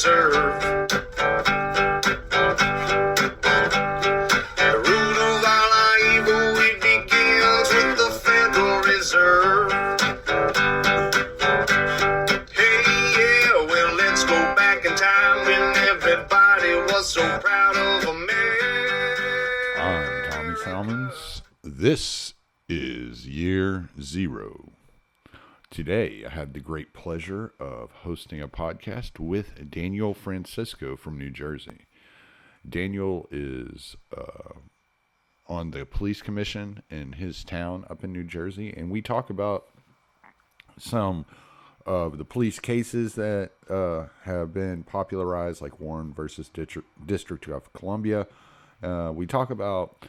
Reserve. The root of all our evil, it begins with the Federal Reserve. Hey, yeah, well, let's go back in time when everybody was so proud of a man. I'm Tommy Salmons. This is Year Zero. Today, I had the great pleasure of hosting a podcast with Daniel Francisco from New Jersey. Daniel is on the police commission in his town up in New Jersey, and we talk about some of the police cases that have been popularized, like Warren versus District of Columbia. We talk about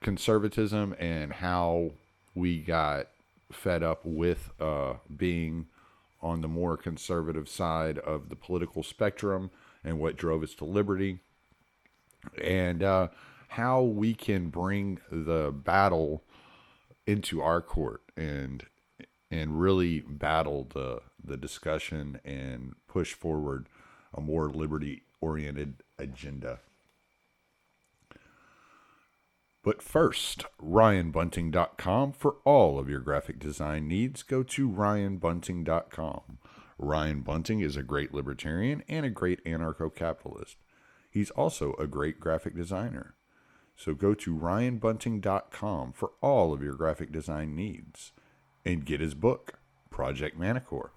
conservatism and how we got fed up with being on the more conservative side of the political spectrum and what drove us to liberty, and how we can bring the battle into our court and really battle the discussion and push forward a more liberty-oriented agenda. But first, RyanBunting.com. For all of your graphic design needs, go to RyanBunting.com. Ryan Bunting is a great libertarian and a great anarcho-capitalist. He's also a great graphic designer. So go to RyanBunting.com for all of your graphic design needs. And get his book, Project Manicore.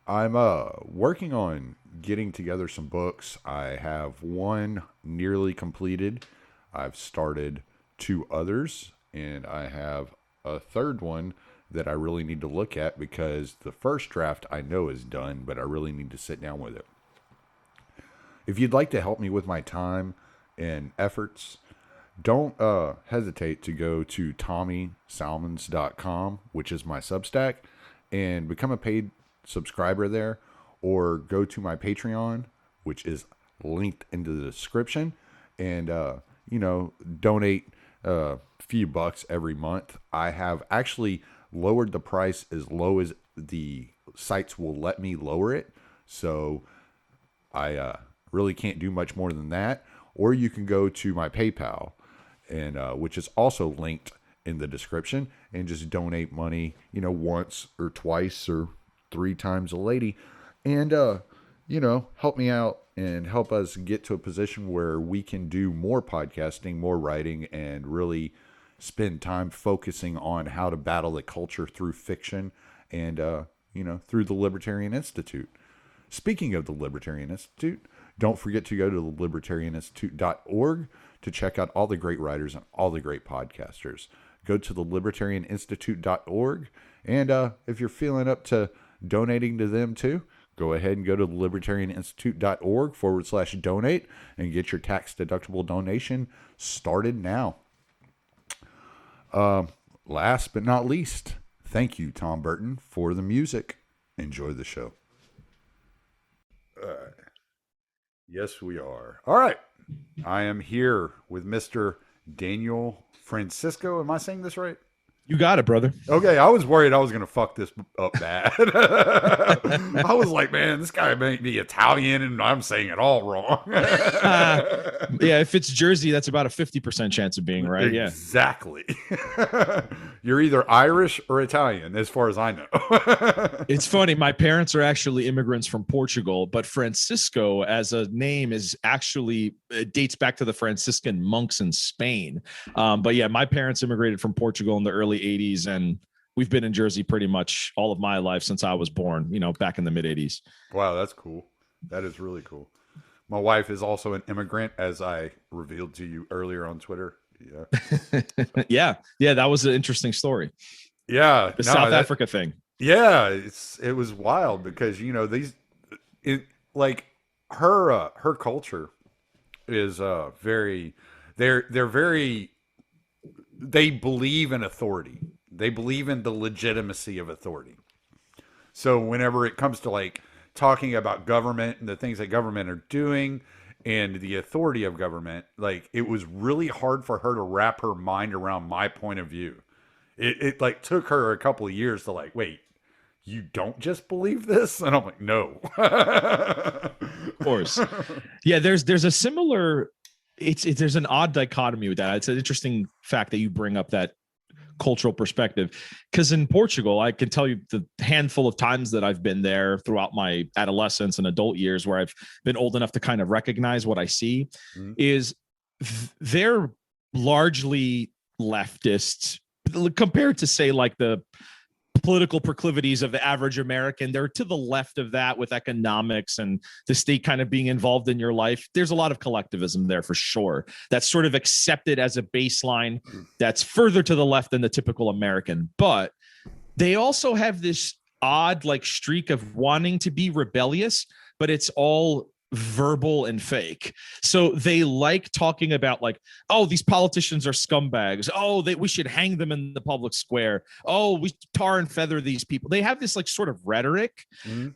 I'm working on getting together some books. I have one nearly completed. I've started 2 others, and I have a third one that I really need to look at because the first draft I know is done, but I really need to sit down with it. If you'd like to help me with my time and efforts, don't hesitate to go to TommySalmons.com, which is my Substack, and become a paid subscriber there, or go to my Patreon, which is linked into the description, and donate a few bucks every month. I have actually lowered the price as low as the sites will let me lower it, so I really can't do much more than that. Or you can go to my PayPal, and which is also linked in the description, and just donate money, once or twice or 3 times a lady, and help me out and help us get to a position where we can do more podcasting, more writing, and really spend time focusing on how to battle the culture through fiction and through the Libertarian Institute. Speaking of the Libertarian Institute, don't forget to go to the libertarianinstitute.org to check out all the great writers and all the great podcasters. Go to the libertarianinstitute.org, and if you're feeling up to donating to them too, go ahead and go to the libertarianinstitute.org/donate and get your tax-deductible donation started now. Last but not least, thank you, Tom Burton, for the music. Enjoy the show. Yes, we are. All right. I am here with Mr. Daniel Francisco. Am I saying this right? You got it, brother. Okay, I was worried I was going to fuck this up bad. I was like, man, this guy may be Italian and I'm saying it all wrong. Yeah, if it's Jersey, that's about a 50% chance of being right. Exactly. You're either Irish or Italian, as far as I know. It's funny. My parents are actually immigrants from Portugal, but Francisco as a name is actually, it dates back to the Franciscan monks in Spain. But yeah, my parents immigrated from Portugal in the early 80s, and we've been in Jersey pretty much all of my life since I was born, back in the mid 80s. Wow, that's cool. That is really cool. My wife is also an immigrant, as I revealed to you earlier on Twitter. Yeah. yeah, that was an interesting story. Yeah, the South Africa thing. Yeah, it was wild because her culture is very, they believe in authority. They believe in the legitimacy of authority. So whenever it comes to talking about government and the things that government are doing and the authority of government, it was really hard for her to wrap her mind around my point of view. It took her a couple of years to wait, you don't just believe this? And I'm like, no. Of course. Yeah, there's a similar, there's an odd dichotomy with that. It's an interesting fact that you bring up, that cultural perspective, because in Portugal, I can tell you the handful of times that I've been there throughout my adolescence and adult years, where I've been old enough to kind of recognize what I see, is they're largely leftists compared to, say, like the political proclivities of the average American. They're to the left of that with economics and the state kind of being involved in your life. There's a lot of collectivism there for sure. That's sort of accepted as a baseline that's further to the left than the typical American. But they also have this odd like streak of wanting to be rebellious, but it's all verbal and fake. So they like talking about like, oh, these politicians are scumbags. Oh, we should hang them in the public square. Oh, we tar and feather these people. They have this like sort of rhetoric,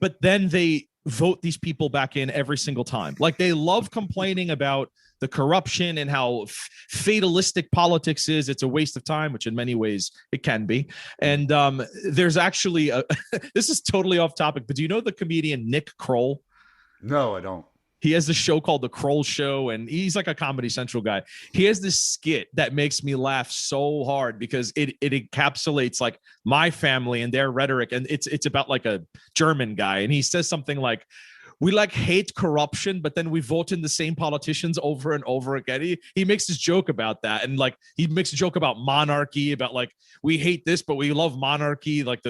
but then they vote these people back in every single time. Like they love complaining about the corruption and how fatalistic politics is. It's a waste of time, which in many ways it can be. And there's actually this is totally off topic, but do you know the comedian Nick Kroll? No, I don't. He has this show called The Kroll Show, and he's like a Comedy Central guy. He has this skit that makes me laugh so hard because it encapsulates like my family and their rhetoric. And it's about like a German guy. And he says something like, we like hate corruption, but then we vote in the same politicians over and over again. He makes this joke about that. And like, he makes a joke about monarchy, about like, we hate this, but we love monarchy, like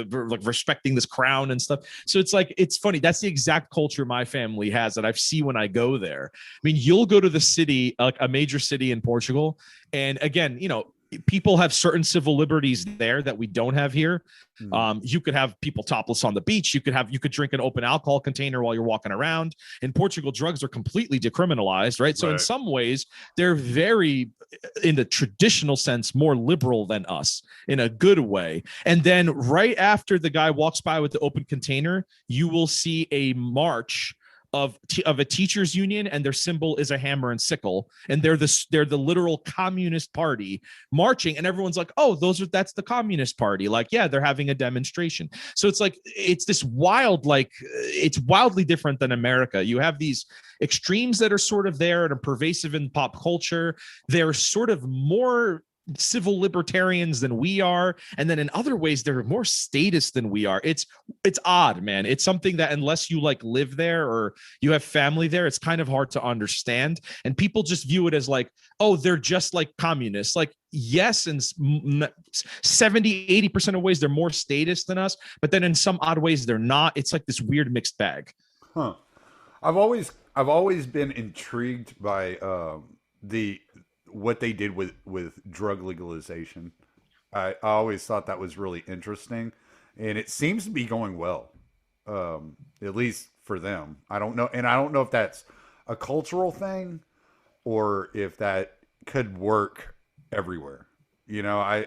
respecting this crown and stuff. So it's like, it's funny. That's the exact culture my family has that I see when I go there. I mean, you'll go to the city, like a major city in Portugal. And again, you know, people have certain civil liberties there that we don't have here. You could have people topless on the beach. You could drink an open alcohol container while you're walking around. In Portugal, drugs are completely decriminalized, right? So in some ways, they're very, in the traditional sense, more liberal than us in a good way. And then right after the guy walks by with the open container, you will see a march of a teachers union, and their symbol is a hammer and sickle, and they're the literal communist party marching, and everyone's like, oh, that's the communist party. Like, yeah, they're having a demonstration. So it's like, it's this wild, like, it's wildly different than America. You have these extremes that are sort of there and are pervasive in pop culture. They're sort of more civil libertarians than we are, and then in other ways they're more statist than we are. It's odd, man. It's something that unless you like live there or you have family there, it's kind of hard to understand, and people just view it as like, oh, they're just like communists. Like, yes, in 70-80% of ways they're more statist than us, but then in some odd ways they're not. It's like this weird mixed bag. I've always been intrigued by what they did with drug legalization. I always thought that was really interesting, and it seems to be going well, at least for them. I don't know if that's a cultural thing or if that could work everywhere. You know,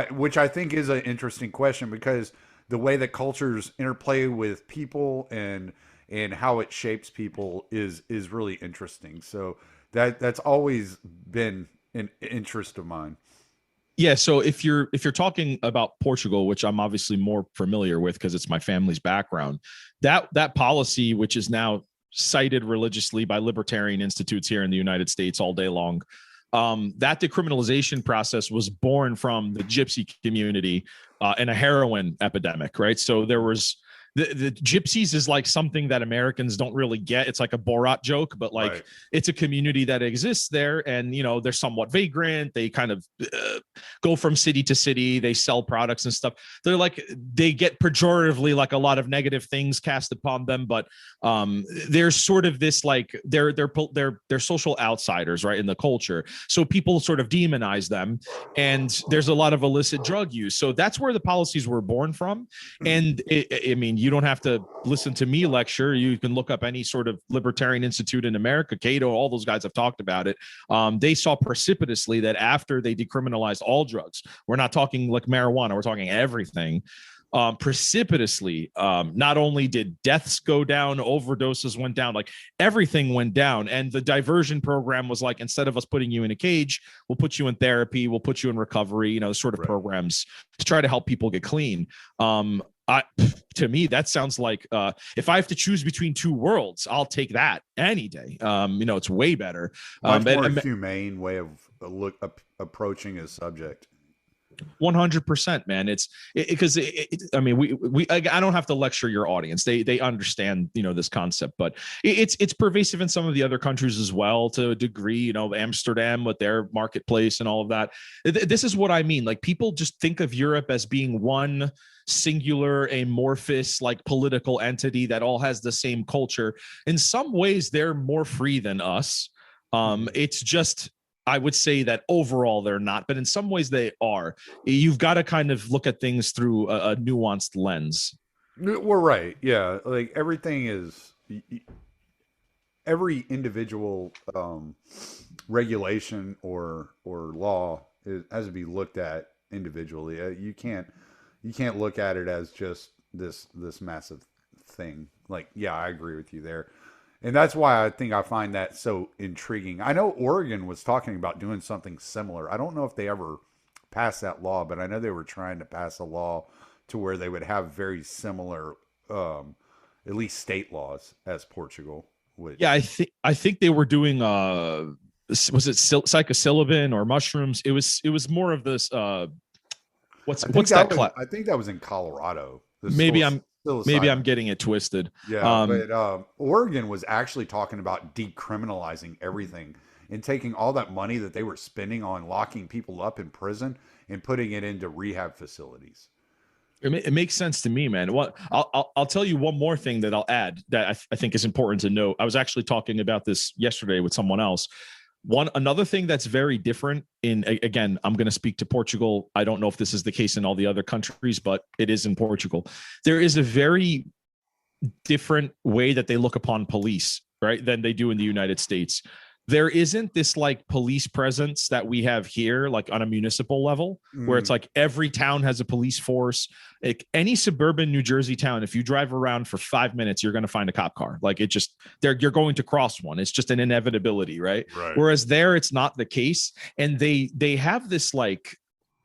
which I think is an interesting question, because the way that cultures interplay with people and how it shapes people is really interesting. So that's always been an interest of mine. Yeah. So if you're talking about Portugal, which I'm obviously more familiar with because it's my family's background, that policy, which is now cited religiously by libertarian institutes here in the United States all day long, that decriminalization process was born from the gypsy community and a heroin epidemic, right? So there was the gypsies is like something that Americans don't really get. It's like a Borat joke, but like it's a community that exists there, and you know, they're somewhat vagrant. They kind of go from city to city. They sell products and stuff. They're like, they get pejoratively like a lot of negative things cast upon them, but there's sort of this like they're social outsiders, right, in the culture. So people sort of demonize them, and there's a lot of illicit drug use. So that's where the policies were born from. And I mean, you don't have to listen to me lecture. You can look up any sort of Libertarian Institute in America, Cato, all those guys have talked about it. They saw precipitously that after they decriminalized all drugs, we're not talking like marijuana, we're talking everything, precipitously, not only did deaths go down, overdoses went down, like everything went down. And the diversion program was like, instead of us putting you in a cage, we'll put you in therapy, we'll put you in recovery, you know, sort of programs to try to help people get clean. To me, that sounds like if I have to choose between two worlds, I'll take that any day. It's way better. Much more humane way of approaching a subject. 100%, man. It's because I mean, I don't have to lecture your audience. They understand, this concept, but it's pervasive in some of the other countries as well to a degree, Amsterdam with their marketplace and all of that. This is what I mean. Like, people just think of Europe as being one singular amorphous like political entity that all has the same culture. In some ways, they're more free than us. It's just, I would say that overall they're not, but in some ways they are. You've got to kind of look at things through a nuanced lens. We're right. Yeah. Like, everything is, every individual regulation or law has to be looked at individually. You can't look at it as just this massive thing. Like, yeah, I agree with you there. And that's why I find that so intriguing. I know Oregon was talking about doing something similar. I don't know if they ever passed that law, but I know they were trying to pass a law to where they would have very similar, at least state laws as Portugal would. Yeah, I think they were doing was it psilocybin or mushrooms? It was more of this. What's that class? I think that was in Colorado. Maybe I'm getting it twisted. Yeah, but Oregon was actually talking about decriminalizing everything and taking all that money that they were spending on locking people up in prison and putting it into rehab facilities. It makes sense to me, man. What I'll tell you one more thing that I'll add that I think is important to note. I was actually talking about this yesterday with someone else. Another thing that's very different again, I'm going to speak to Portugal. I don't know if this is the case in all the other countries, but it is in Portugal. There is a very different way that they look upon police, right, than they do in the United States. There isn't this like police presence that we have here, like on a municipal level, where it's like every town has a police force. Like, any suburban New Jersey town, if you drive around for 5 minutes, you're going to find a cop car. Like, you're going to cross one. It's just an inevitability, right? Whereas there, it's not the case. And they have this like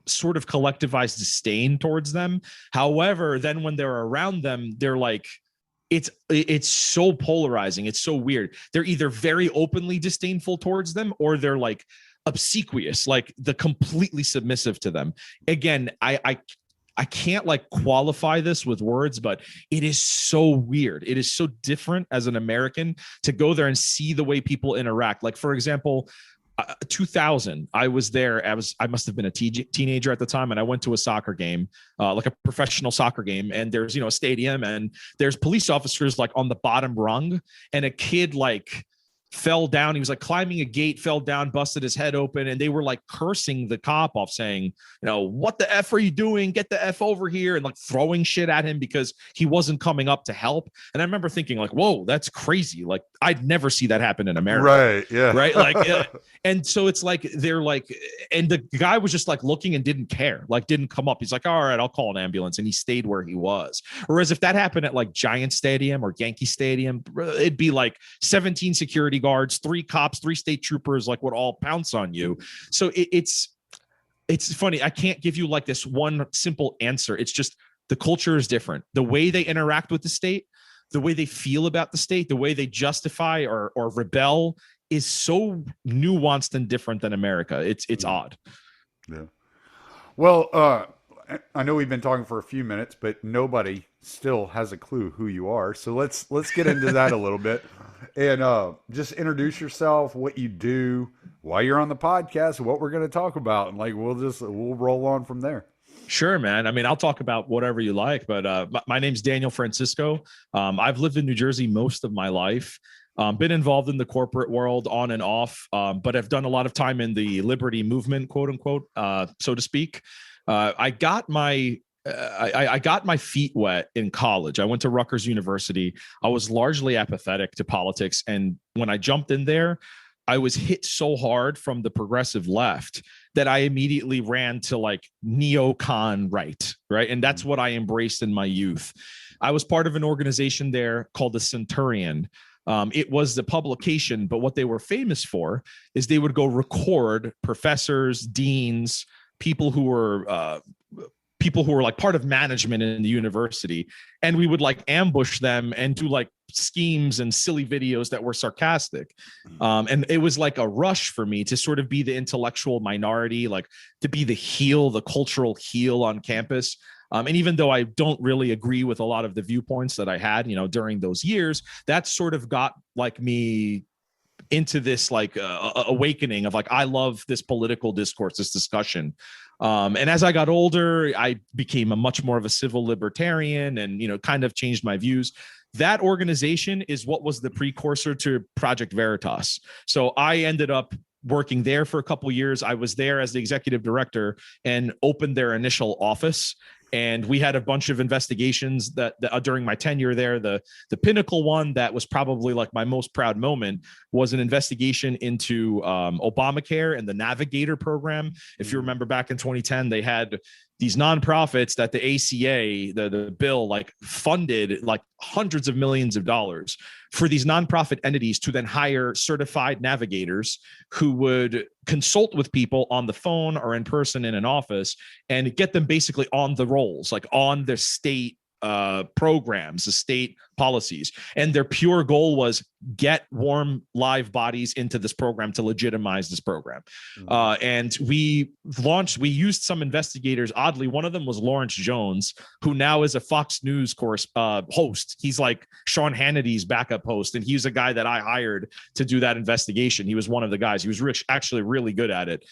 sort of collectivized disdain towards them. However, then when they're around them, they're like, it's so polarizing. It's so weird. They're either very openly disdainful towards them, or they're like obsequious, like the completely submissive to them. Again, I can't like qualify this with words, but it is so weird. It is so different as an American to go there and see the way people interact. Like, for example, 2000, I was there. I must have been a teenager at the time, and I went to a soccer game, like a professional soccer game. And there's a stadium, and there's police officers like on the bottom rung, and a kid like fell down. He was like climbing a gate, fell down, busted his head open, and they were like cursing the cop off, saying, what the F are you doing? Get the F over here, and like throwing shit at him because he wasn't coming up to help. And I remember thinking like, whoa, that's crazy. Like, I'd never see that happen in America. Right. Yeah. Right. Like, and so it's like, they're like, and the guy was just like looking and didn't care, like didn't come up. He's like, all right, I'll call an ambulance. And he stayed where he was. Whereas if that happened at like Giant Stadium or Yankee Stadium, it'd be like 17 security guards, 3 cops, 3 state troopers, like would all pounce on you. So it's funny. I can't give you like this one simple answer. It's just the culture is different. The way they interact with the state, the way they feel about the state, the way they justify or rebel is so nuanced and different than America. It's odd. Yeah. Well, I know we've been talking for a few minutes, but nobody still has a clue who you are. So let's get into that a little bit, and just introduce yourself, what you do, why you're on the podcast, what we're going to talk about, and like we'll roll on from there. Sure, man. I mean, I'll talk about whatever you like, but my name's Daniel Francisco. I've lived in New Jersey most of my life. Been involved in the corporate world on and off, but I've done a lot of time in the liberty movement, quote unquote, so to speak. I got my feet wet in college. I went to Rutgers University. I was largely apathetic to politics. And when I jumped in there, I was hit so hard from the progressive left that I immediately ran to like neocon right? And that's what I embraced in my youth. I was part of an organization there called the Centurion. It was the publication, but what they were famous for is they would go record professors, deans, people who were people who were like part of management in the university, and we would like ambush them and do like schemes and silly videos that were sarcastic. And it was like a rush for me to sort of be the intellectual minority, like to be the heel, the cultural heel on campus. And even though I don't really agree with a lot of the viewpoints that I had, during those years, that sort of got like me into this like awakening of like, I love this political discourse, this discussion. And as I got older, I became a much more of a civil libertarian and, kind of changed my views. That organization is what was the precursor to Project Veritas. So I ended up working there for a couple of years. I was there as the executive director and opened their initial office. And we had a bunch of investigations that during my tenure there. The pinnacle one that was probably like my most proud moment was an investigation into Obamacare and the Navigator program. If you remember back in 2010, they had these nonprofits that the ACA, the bill, like funded like hundreds of millions of dollars for these nonprofit entities to then hire certified navigators who would consult with people on the phone or in person in an office and get them basically on the rolls, like on their state programs, the state policies. And their pure goal was get warm live bodies into this program to legitimize this program. And we used some investigators. Oddly, one of them was Lawrence Jones, who now is a Fox News host. He's like Sean Hannity's backup host. And he's a guy that I hired to do that investigation. He was one of the guys. He was actually really good at it.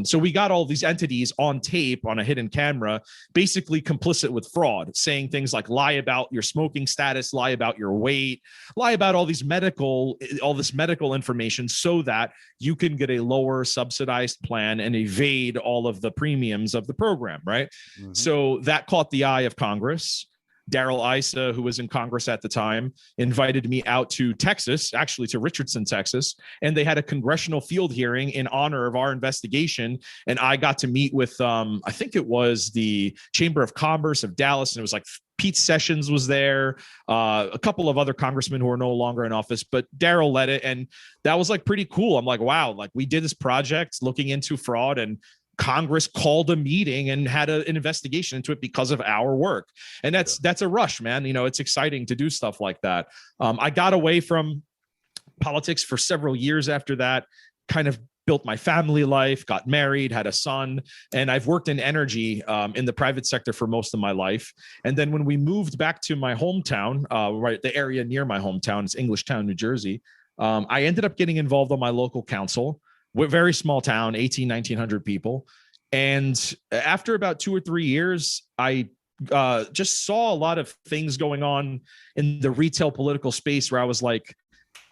So we got all these entities on tape on a hidden camera, basically complicit with fraud, saying things like lie about your smoking status, lie about your weight, lie about all this medical information so that you can get a lower subsidized plan and evade all of the premiums of the program, right? Mm-hmm. So that caught the eye of Congress. Darrell Issa, who was in Congress at the time, invited me out to Texas, actually to Richardson, Texas, and they had a congressional field hearing in honor of our investigation. And I got to meet with, I think it was the Chamber of Commerce of Dallas, and it was like Pete Sessions was there, a couple of other congressmen who are no longer in office, but Darrell led it. And that was like pretty cool. I'm like, wow, like we did this project looking into fraud, and Congress called a meeting and had an investigation into it because of our work. And that's a rush, man. It's exciting to do stuff like that. I got away from politics for several years after that, kind of built my family life, got married, had a son, and I've worked in energy in the private sector for most of my life. And then when we moved back to my hometown, right, the area near my hometown, it's Englishtown, New Jersey, I ended up getting involved on my local council. We're a very small town, 1,900 people. And after about 2 or 3 years, I just saw a lot of things going on in the retail political space where I was like,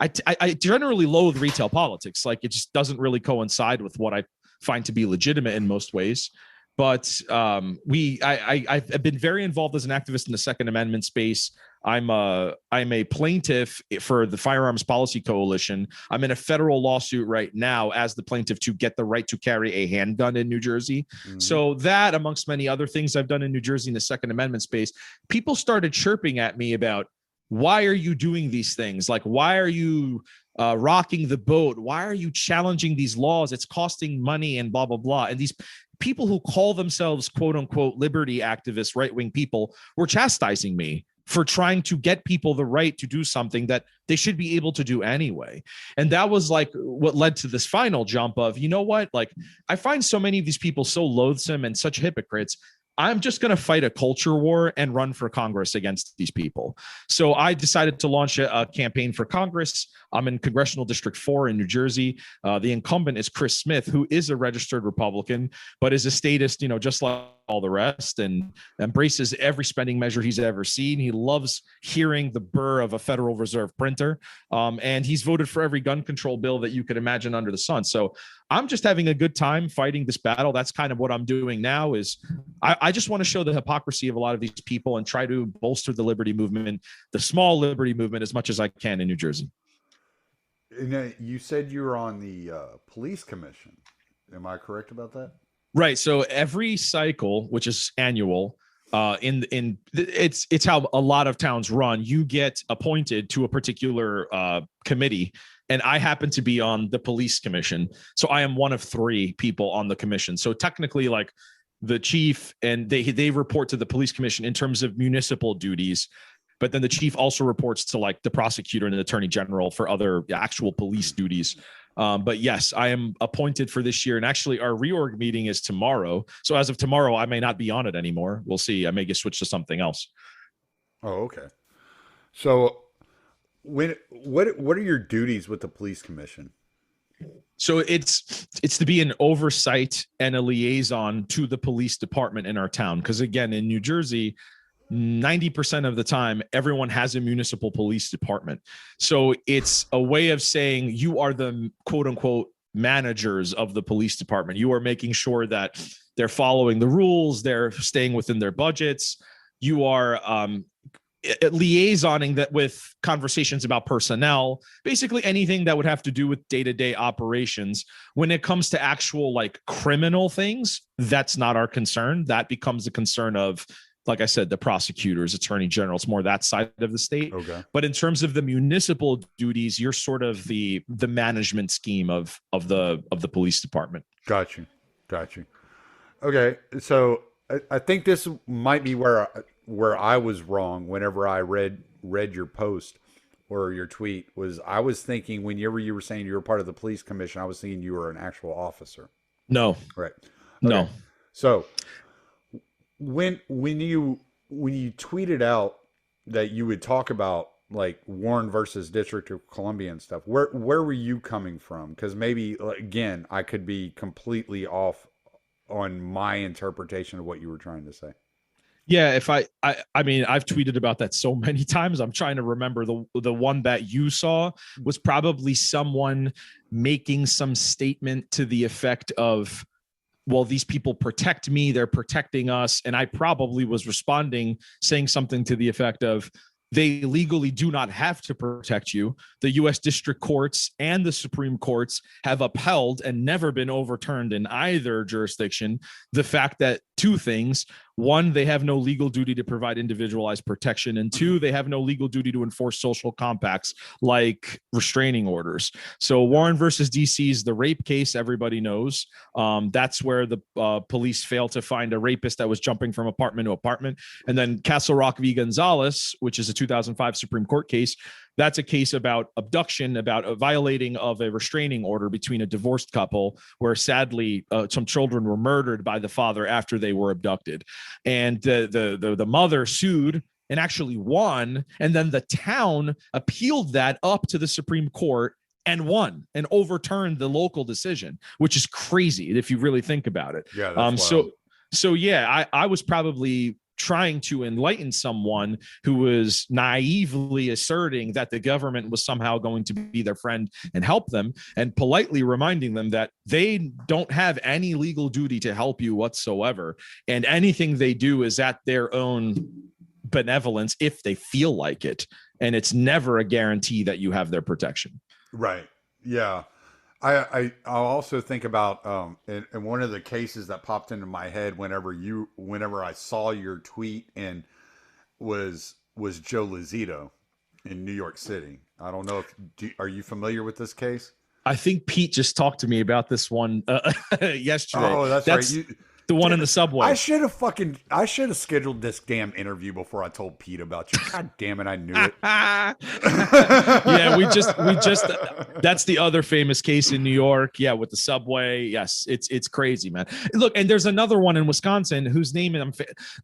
I generally loathe retail politics. Like it just doesn't really coincide with what I find to be legitimate in most ways. But I've been very involved as an activist in the Second Amendment space. I'm a plaintiff for the Firearms Policy Coalition. I'm in a federal lawsuit right now as the plaintiff to get the right to carry a handgun in New Jersey. Mm-hmm. So that, amongst many other things I've done in New Jersey in the Second Amendment space, people started chirping at me about, why are you doing these things? Like, why are you rocking the boat? Why are you challenging these laws? It's costing money and blah, blah, blah. And these people who call themselves, quote unquote, liberty activists, right-wing people, were chastising me for trying to get people the right to do something that they should be able to do anyway. And that was like what led to this final jump of, you know what? Like, I find so many of these people so loathsome and such hypocrites. I'm just going to fight a culture war and run for Congress against these people. So I decided to launch a campaign for Congress. I'm in Congressional District 4 in New Jersey. The incumbent is Chris Smith, who is a registered Republican, but is a statist, just like all the rest, and embraces every spending measure he's ever seen. He loves hearing the burr of a Federal Reserve printer. And he's voted for every gun control bill that you could imagine under the sun. So I'm just having a good time fighting this battle. That's kind of what I'm doing now. Is I just want to show the hypocrisy of a lot of these people and try to bolster the liberty movement, the small liberty movement, as much as I can in New Jersey. And you said you were on the police commission. Am I correct about that? Right. So every cycle, which is annual, it's how a lot of towns run. You get appointed to a particular committee, and I happen to be on the police commission. So I am one of 3 people on the commission. So technically, like, the chief, and they report to the police commission in terms of municipal duties. But then the chief also reports to like the prosecutor and the attorney general for other actual police duties. But yes, I am appointed for this year. And actually our reorg meeting is tomorrow. So as of tomorrow, I may not be on it anymore. We'll see. I may get switched to something else. Oh, okay. So what are your duties with the police commission? So it's to be an oversight and a liaison to the police department in our town. Because again, in New Jersey, 90% of the time, everyone has a municipal police department. So it's a way of saying you are the quote unquote managers of the police department. You are making sure that they're following the rules, they're staying within their budgets. You are liaisoning that with conversations about personnel, basically anything that would have to do with day-to-day operations. When it comes to actual like criminal things, that's not our concern. That becomes a concern of, like I said, the prosecutors, attorney general. It's more that side of the state. Okay. But in terms of the municipal duties, you're sort of the management scheme of the police department. Got you. Okay, so I think this might be where I was wrong whenever I read your post or your tweet. Was I was thinking whenever you were saying you were part of the police commission, I was thinking you were an actual officer. No. Right. Okay. No. So when you tweeted out that you would talk about like Warren versus District of Columbia and stuff, where were you coming from? Because maybe again, I could be completely off on my interpretation of what you were trying to say. Yeah, if I mean, I've tweeted about that so many times. I'm trying to remember the one that you saw was probably someone making some statement to the effect of, well, these people protect me, they're protecting us. And I probably was responding, saying something to the effect of, they legally do not have to protect you. The U.S. district courts and the Supreme Courts have upheld and never been overturned in either jurisdiction the fact that two things: one, they have no legal duty to provide individualized protection, and two, they have no legal duty to enforce social compacts like restraining orders. So Warren versus DC is the rape case everybody knows. That's where the police failed to find a rapist that was jumping from apartment to apartment. And then Castle Rock v. Gonzalez, which is a 2005 Supreme Court case, that's a case about abduction, about a violating of a restraining order between a divorced couple, where sadly some children were murdered by the father after they were abducted. And the mother sued and actually won. And then the town appealed that up to the Supreme Court and won and overturned the local decision, which is crazy if you really think about it. Yeah. That's wild. So yeah, I was probably trying to enlighten someone who was naively asserting that the government was somehow going to be their friend and help them, and politely reminding them that they don't have any legal duty to help you whatsoever. And anything they do is at their own benevolence if they feel like it. And it's never a guarantee that you have their protection. Right. Yeah. I also think about in one of the cases that popped into my head whenever I saw your tweet, and was Joe Lozito in New York City. I don't know are you familiar with this case? I think Pete just talked to me about this one yesterday. Oh, that's right. The one in the subway. I should have scheduled this damn interview before I told Pete about you. God damn it, I knew it. Yeah, we just that's the other famous case in New York. Yeah, with the subway. Yes, it's crazy, man. Look, and there's another one in Wisconsin whose name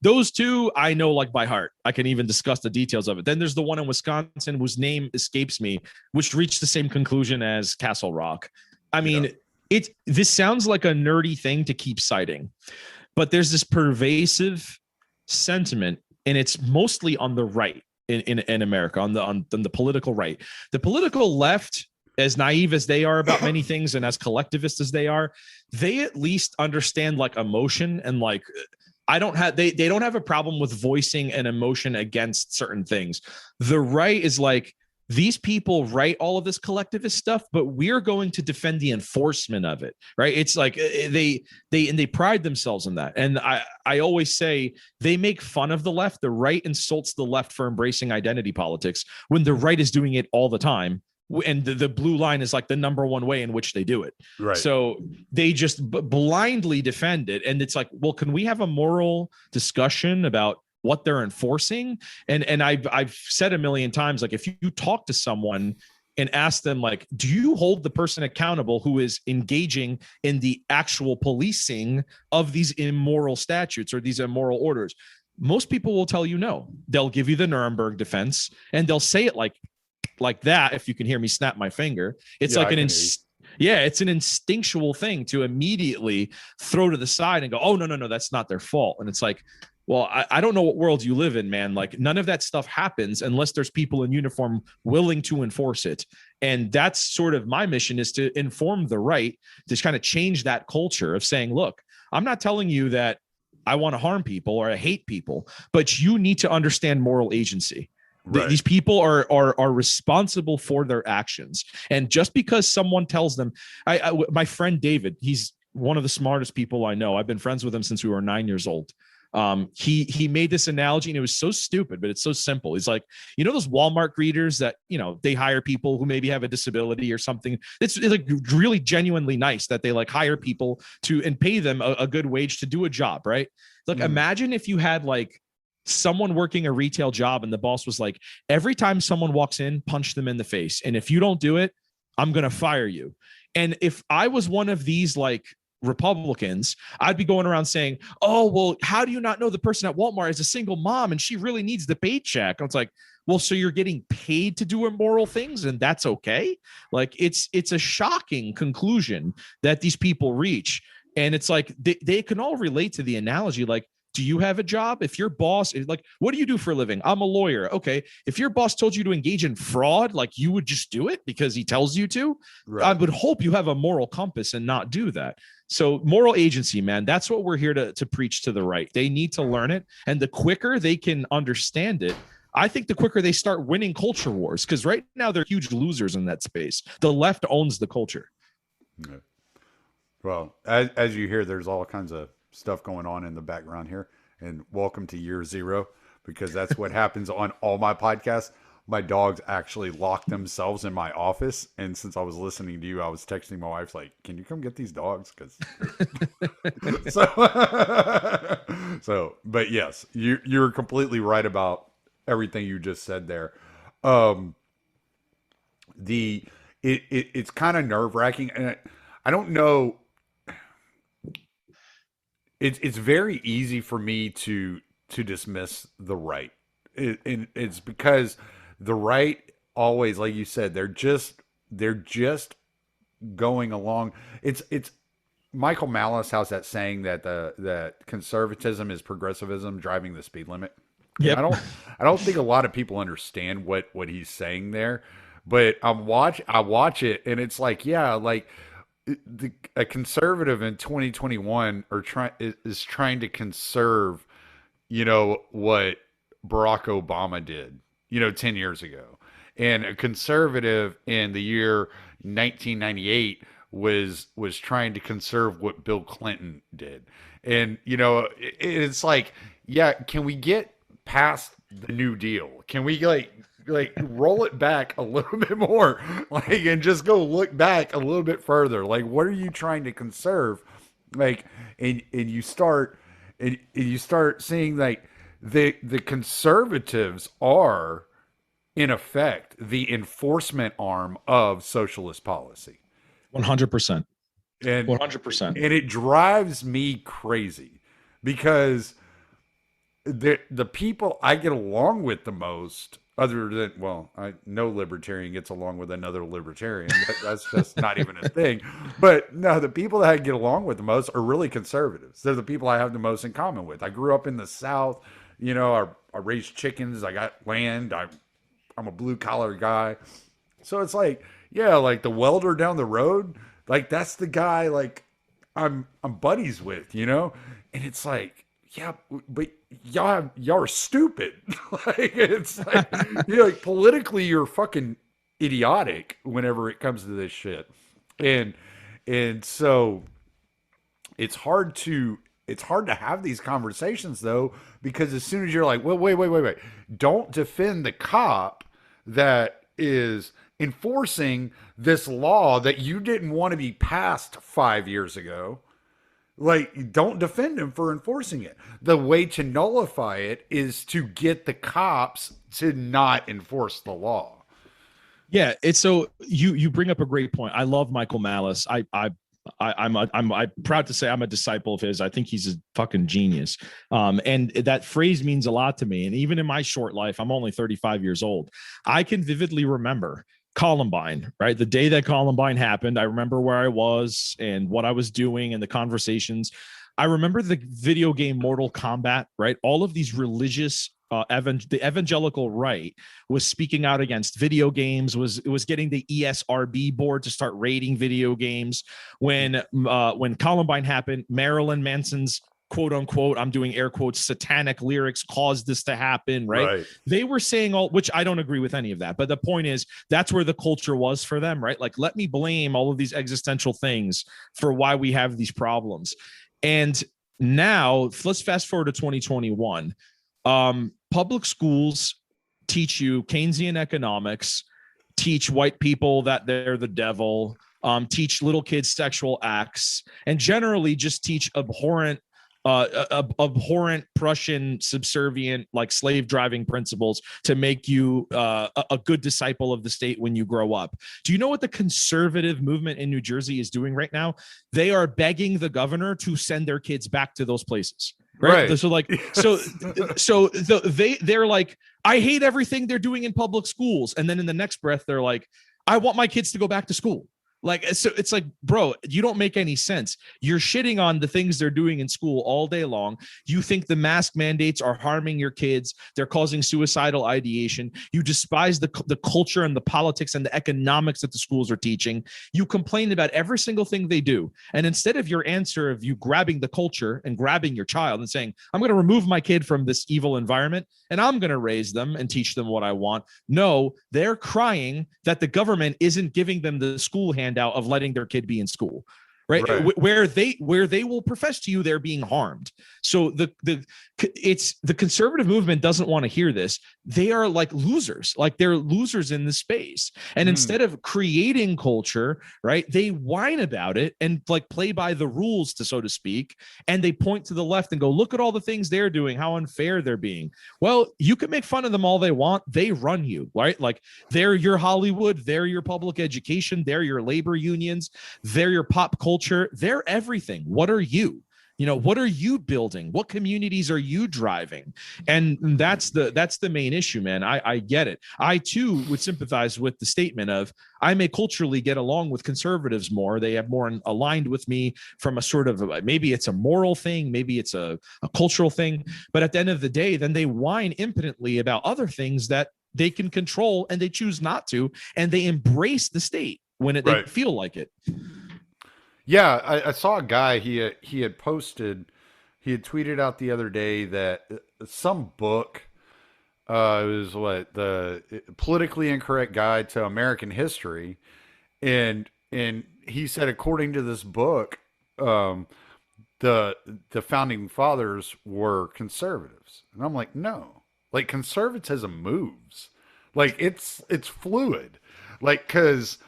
those two I know like by heart. I can even discuss the details of it. Then there's the one in Wisconsin whose name escapes me, which reached the same conclusion as Castle Rock. I mean, this sounds like a nerdy thing to keep citing, but there's this pervasive sentiment, and it's mostly on the right in America, on the political right. The political left, as naive as they are about many things and as collectivist as they are, they at least understand like emotion, and like they don't have a problem with voicing an emotion against certain things. The right is like, these people write all of this collectivist stuff, but we're going to defend the enforcement of it, right? It's like they pride themselves in that. And I always say they make fun of the left. The right insults the left for embracing identity politics when the right is doing it all the time. And the blue line is like the number one way in which they do it. Right. So they just blindly defend it. And it's like, well, can we have a moral discussion about what they're enforcing? And I've said a million times, like, if you talk to someone and ask them, like, do you hold the person accountable who is engaging in the actual policing of these immoral statutes or these immoral orders? Most people will tell you no. They'll give you the Nuremberg defense, and they'll say it like that. If you can hear me snap my finger, it's like it's an instinctual thing to immediately throw to the side and go, oh, no, that's not their fault. And it's like, well, I don't know what world you live in, man. Like, none of that stuff happens unless there's people in uniform willing to enforce it. And that's sort of my mission, is to inform the right, to kind of change that culture of saying, look, I'm not telling you that I want to harm people or I hate people, but you need to understand moral agency. Right. These people are responsible for their actions. And just because someone tells them, my friend David, he's one of the smartest people I know. I've been friends with him since we were 9 years old. He made this analogy, and it was so stupid, but it's so simple. He's like, you know, those Walmart greeters that, you know, they hire people who maybe have a disability or something. It's like really genuinely nice that they like hire people and pay them a good wage to do a job, right? Like, imagine if you had like someone working a retail job and the boss was like, every time someone walks in, punch them in the face. And if you don't do it, I'm going to fire you. And if I was one of these like Republicans, I'd be going around saying, oh, well, how do you not know the person at Walmart is a single mom and she really needs the paycheck? And it's like, well, so you're getting paid to do immoral things and that's okay? Like, it's a shocking conclusion that these people reach. And it's like, they can all relate to the analogy. Like, do you have a job? If your boss is like, what do you do for a living? I'm a lawyer. Okay. If your boss told you to engage in fraud, like, you would just do it because he tells you to. Right. I would hope you have a moral compass and not do that. So moral agency, man, that's what we're here to preach to the right. They need to learn it. And the quicker they can understand it, I think the quicker they start winning culture wars, because right now they're huge losers in that space. The left owns the culture. Yeah. Well, as you hear, there's all kinds of stuff going on in the background here, and welcome to year 0, because that's what happens on all my podcasts. My dogs actually lock themselves in my office, and since I was listening to you, I was texting my wife like, can you come get these dogs? Because but yes, you're completely right about everything you just said there. It's kind of nerve-wracking, and I don't know. It's very easy for me to dismiss the right. It's because the right always, like you said, they're just going along. It's Michael Malice has that saying that conservatism is progressivism driving the speed limit. Yeah, I don't think a lot of people understand what he's saying there, but I watch it, and it's like, yeah, like a conservative in 2021 is trying to conserve, you know, what Barack Obama did, you know, 10 years ago. And a conservative in the year 1998 was trying to conserve what Bill Clinton did. And, you know, it's like, yeah, can we get past the New Deal? Can we like roll it back a little bit more, like, and just go look back a little bit further? Like, what are you trying to conserve? Like, and you start seeing like the conservatives are in effect the enforcement arm of socialist policy. 100%. And 100%. And it drives me crazy because the people I get along with the most, other than, well, I know libertarian gets along with another libertarian. That's just not even a thing. But no, the people that I get along with the most are really conservatives. They're the people I have the most in common with. I grew up in the South. You know, I raised chickens. I got land. I'm a blue collar guy. So it's like, yeah, like the welder down the road, like that's the guy like I'm buddies with, you know? And it's like, yeah, but y'all are stupid. Like, it's like, you're like, politically you're fucking idiotic whenever it comes to this shit. And so it's hard to have these conversations though, because as soon as you're like, well, wait, don't defend the cop that is enforcing this law that you didn't want to be passed 5 years ago. Like, don't defend him for enforcing it. The way to nullify it is to get the cops to not enforce the law. Yeah, it's so you bring up a great point. I love Michael Malice. I'm proud to say I'm a disciple of his. I think he's a fucking genius. And that phrase means a lot to me. And even in my short life, I'm only 35 years old. I can vividly remember Columbine, right? The day that Columbine happened, I remember where I was and what I was doing and the conversations. I remember the video game Mortal Kombat, right? All of these religious the evangelical right was speaking out against video games, was getting the ESRB board to start rating video games. When Columbine happened, Marilyn Manson's quote unquote, I'm doing air quotes, satanic lyrics caused this to happen, right? They were saying all, which I don't agree with any of that. But the point is, that's where the culture was for them, right? Like, let me blame all of these existential things for why we have these problems. And now let's fast forward to 2021. Public schools teach you Keynesian economics, teach white people that they're the devil, teach little kids sexual acts, and generally just teach abhorrent Prussian subservient, like slave driving principles to make you a good disciple of the state when you grow up. Do you know what the conservative movement in New Jersey is doing right now? They are begging the governor to send their kids back to those places. Right. So like, they're like, I hate everything they're doing in public schools. And then in the next breath, they're like, I want my kids to go back to school. Like, so it's like, bro, you don't make any sense. You're shitting on the things they're doing in school all day long. You think the mask mandates are harming your kids. They're causing suicidal ideation. You despise the culture and the politics and the economics that the schools are teaching. You complain about every single thing they do. And instead of your answer of you grabbing the culture and grabbing your child and saying, I'm going to remove my kid from this evil environment and I'm going to raise them and teach them what I want. No, they're crying that the government isn't giving them the school handout of letting their kid be in school, right? Where they will profess to you they're being harmed. So the conservative movement doesn't want to hear this. They are like losers, like they're losers in this space. And instead of creating culture, right, they whine about it and like play by the rules, so to speak. And they point to the left and go, look at all the things they're doing, how unfair they're being. Well, you can make fun of them all they want. They run you, right? Like, they're your Hollywood, they're your public education, they're your labor unions, they're your pop culture, they're everything. What are you? You know, what are you building? What communities are you driving? And that's the main issue, man. I get it. I too would sympathize with the statement of, I may culturally get along with conservatives more. They have more aligned with me from a sort of, maybe it's a moral thing, maybe it's a cultural thing. But at the end of the day, then they whine impotently about other things that they can control and they choose not to. And they embrace the state when they feel like it. Yeah, I saw a guy, he had tweeted out the other day that some book, it was the Politically Incorrect Guide to American History. And he said, according to this book, the founding fathers were conservatives. And I'm like, no, like, conservatism moves. Like, it's fluid. Like, 'cause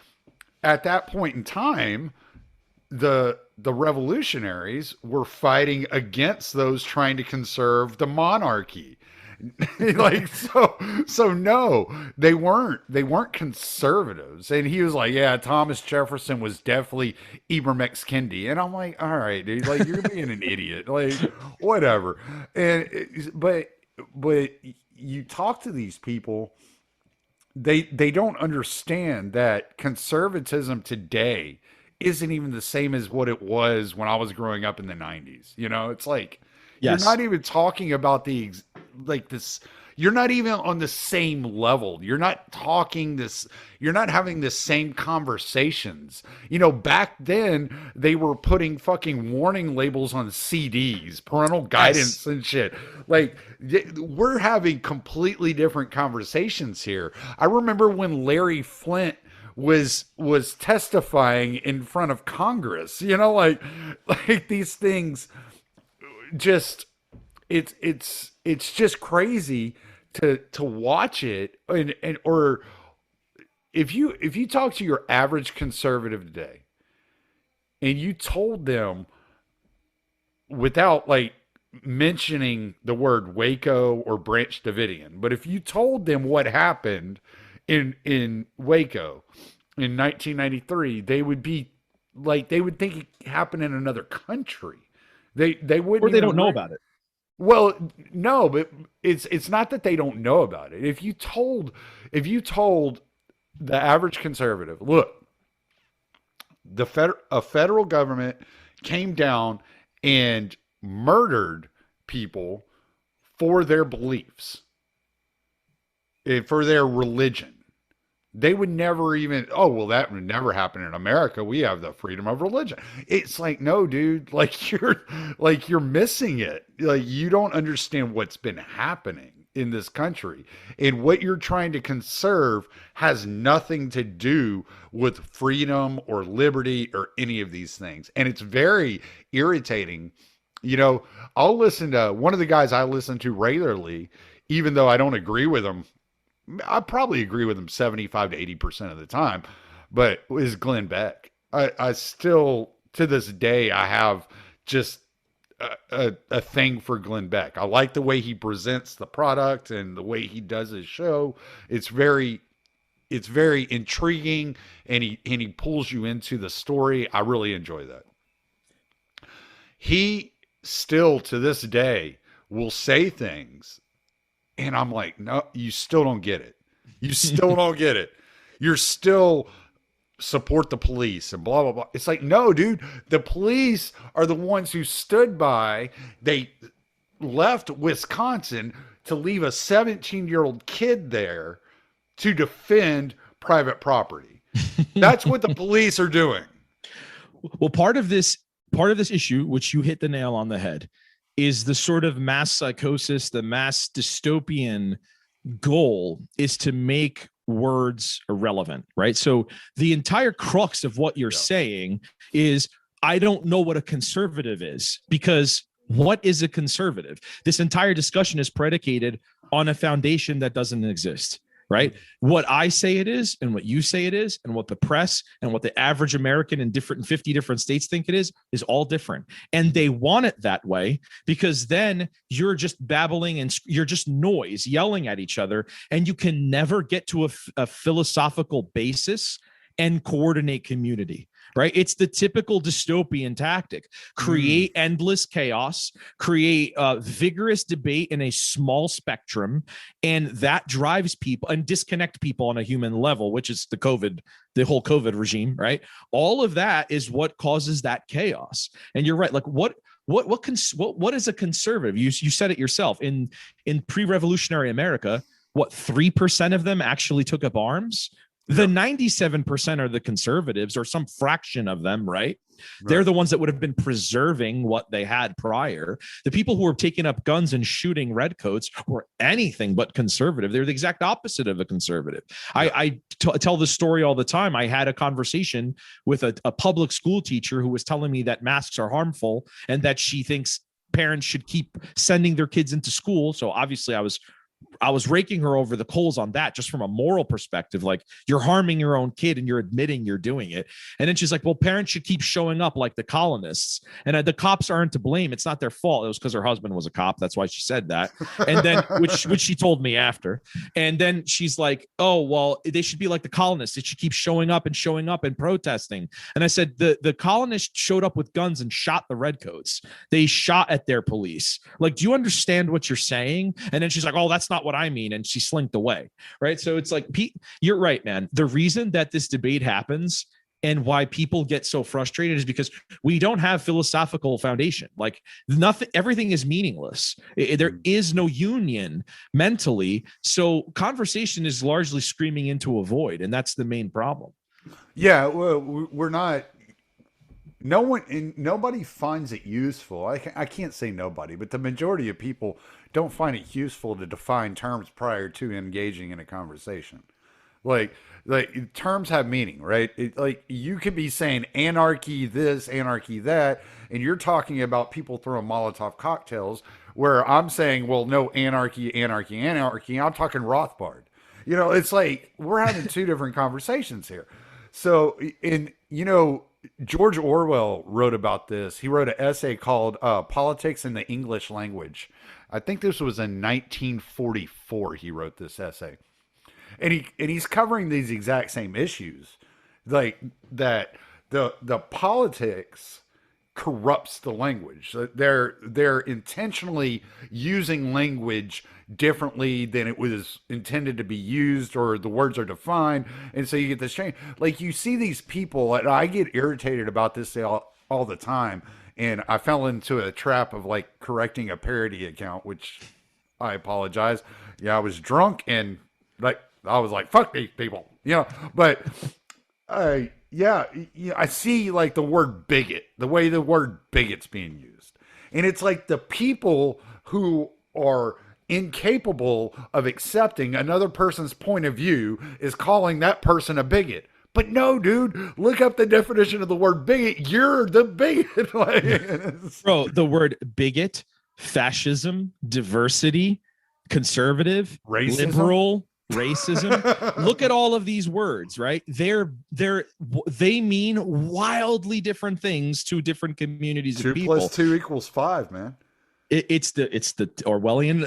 at that point in time, the revolutionaries were fighting against those trying to conserve the monarchy. Like, so no, they weren't conservatives. And he was like, yeah, Thomas Jefferson was definitely Ibram X. Kendi. And I'm like, all right, dude, like, you're being an idiot, like, whatever. And but you talk to these people, they don't understand that conservatism today isn't even the same as what it was when I was growing up in the 90s. You know, it's like, you're not even talking about this, you're not even on the same level. You're not having the same conversations. You know, back then they were putting fucking warning labels on CDs, parental guidance and shit. Like, we're having completely different conversations here. I remember when Larry Flint was testifying in front of Congress, you know, like these things just, it's just crazy to watch it. if you talk to your average conservative today and you told them without like mentioning the word Waco or Branch Davidian, but if you told them what happened in Waco in 1993, they would be like, they would think it happened in another country. They wouldn't, or they don't know about it. Well, no, but it's not that they don't know about it. If you told the average conservative, look, a federal government came down and murdered people for their beliefs, for their religion, they would never even, oh, well, that would never happen in America. We have the freedom of religion. It's like, no, dude, like you're missing it. Like, you don't understand what's been happening in this country, and what you're trying to conserve has nothing to do with freedom or liberty or any of these things. And it's very irritating. You know, I'll listen to one of the guys I listen to regularly, even though I don't agree with him. I probably agree with him 75 to 80% of the time, but is Glenn Beck. I still, to this day, I have just a thing for Glenn Beck. I like the way he presents the product and the way he does his show. It's very intriguing, and he pulls you into the story. I really enjoy that. He still, to this day, will say things, and I'm like, no, you still don't get it. You still don't get it. You're still support the police and blah, blah, blah. It's like, no, dude, the police are the ones who stood by. They left Wisconsin to leave a 17-year-old kid there to defend private property. That's what the police are doing. Well, part of this issue, which you hit the nail on the head, is the sort of mass psychosis, the mass dystopian goal is to make words irrelevant, right? So the entire crux of what you're saying is, I don't know what a conservative is, because what is a conservative? This entire discussion is predicated on a foundation that doesn't exist. Right? What I say it is, and what you say it is, and what the press and what the average American in 50 different states think it is all different. And they want it that way, because then you're just babbling and you're just noise yelling at each other, and you can never get to a philosophical basis and coordinate community. Right? It's the typical dystopian tactic. Create endless chaos, create vigorous debate in a small spectrum, and that drives people and disconnect people on a human level, which is the whole COVID regime, right? All of that is what causes that chaos. And you're right. Like, what is a conservative? You said it yourself. In pre-revolutionary America, what, 3% of them actually took up arms? The 97% are the conservatives, or some fraction of them, right? They're the ones that would have been preserving what they had prior. The people who were taking up guns and shooting redcoats were anything but conservative. They're the exact opposite of a conservative. I tell this story all the time. I had a conversation with a public school teacher who was telling me that masks are harmful and that she thinks parents should keep sending their kids into school. So obviously I was raking her over the coals on that, just from a moral perspective. Like, you're harming your own kid and you're admitting you're doing it. And then she's like, well, parents should keep showing up like the colonists, and the cops aren't to blame. It's not their fault. It was because her husband was a cop. That's why she said that. And then, which she told me after. And then she's like, oh, well, they should be like the colonists. They should keep showing up and protesting. And I said, the colonists showed up with guns and shot the redcoats. They shot at their police. Like, do you understand what you're saying? And then she's like, oh, that's not what I mean. And she slinked away. Right. So it's like, Pete, you're right, man. The reason that this debate happens and why people get so frustrated is because we don't have philosophical foundation. Like, everything is meaningless. There is no union mentally. So conversation is largely screaming into a void. And that's the main problem. Yeah. Well, we're not. Nobody finds it useful. I can't say nobody, but the majority of people don't find it useful to define terms prior to engaging in a conversation. Like terms have meaning, right? Like, you could be saying anarchy this, anarchy that, and you're talking about people throwing Molotov cocktails, where I'm saying, well, no, anarchy, anarchy, anarchy. I'm talking Rothbard. You know, it's like we're having two different conversations here. So, George Orwell wrote about this. He wrote an essay called Politics in the English Language. I think this was in 1944 he wrote this essay. He's covering these exact same issues. Like that the politics corrupts the language. They're intentionally using language differently than it was intended to be used, or the words are defined, and so you get this change. Like you see these people, and I get irritated about this all the time, and I fell into a trap of like correcting a parody account, which I apologize. Yeah, I was drunk and like I was like, fuck these people, but I see like the word bigot, the way the word bigot's being used. And it's like the people who are incapable of accepting another person's point of view is calling that person a bigot. But no, dude, look up the definition of the word bigot. You're the bigot. Bro, the word bigot, fascism, diversity, conservative, racism? Liberal, racism. Look at all of these words, right? They mean wildly different things to different communities of people. 2 + 2 = 5, man. It's the Orwellian.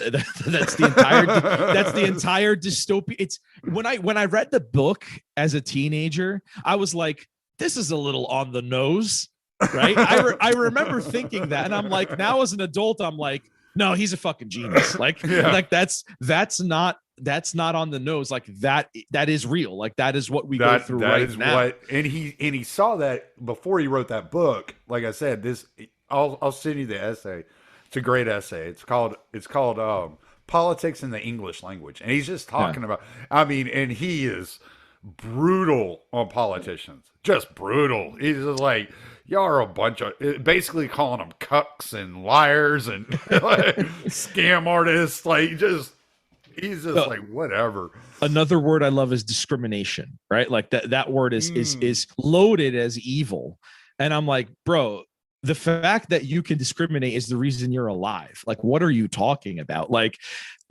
That's the entire dystopia. It's when I read the book as a teenager, I was like, this is a little on the nose, right? I remember thinking that, and I'm like, now as an adult, I'm like, no, he's a fucking genius. Like, like that's not on the nose. Like that is real. Like that is what we go through right now. And he saw that before he wrote that book. Like I said, I'll send you the essay. It's a great essay. It's called Politics in the English Language. And he's just talking about, and he is brutal on politicians. Just brutal. He's just like, y'all are a bunch of, basically calling them cucks and liars and like, scam artists. Like he's just like, whatever. Another word I love is discrimination, right? Like that word is loaded as evil. And I'm like, bro, the fact that you can discriminate is the reason you're alive. Like, what are you talking about? Like,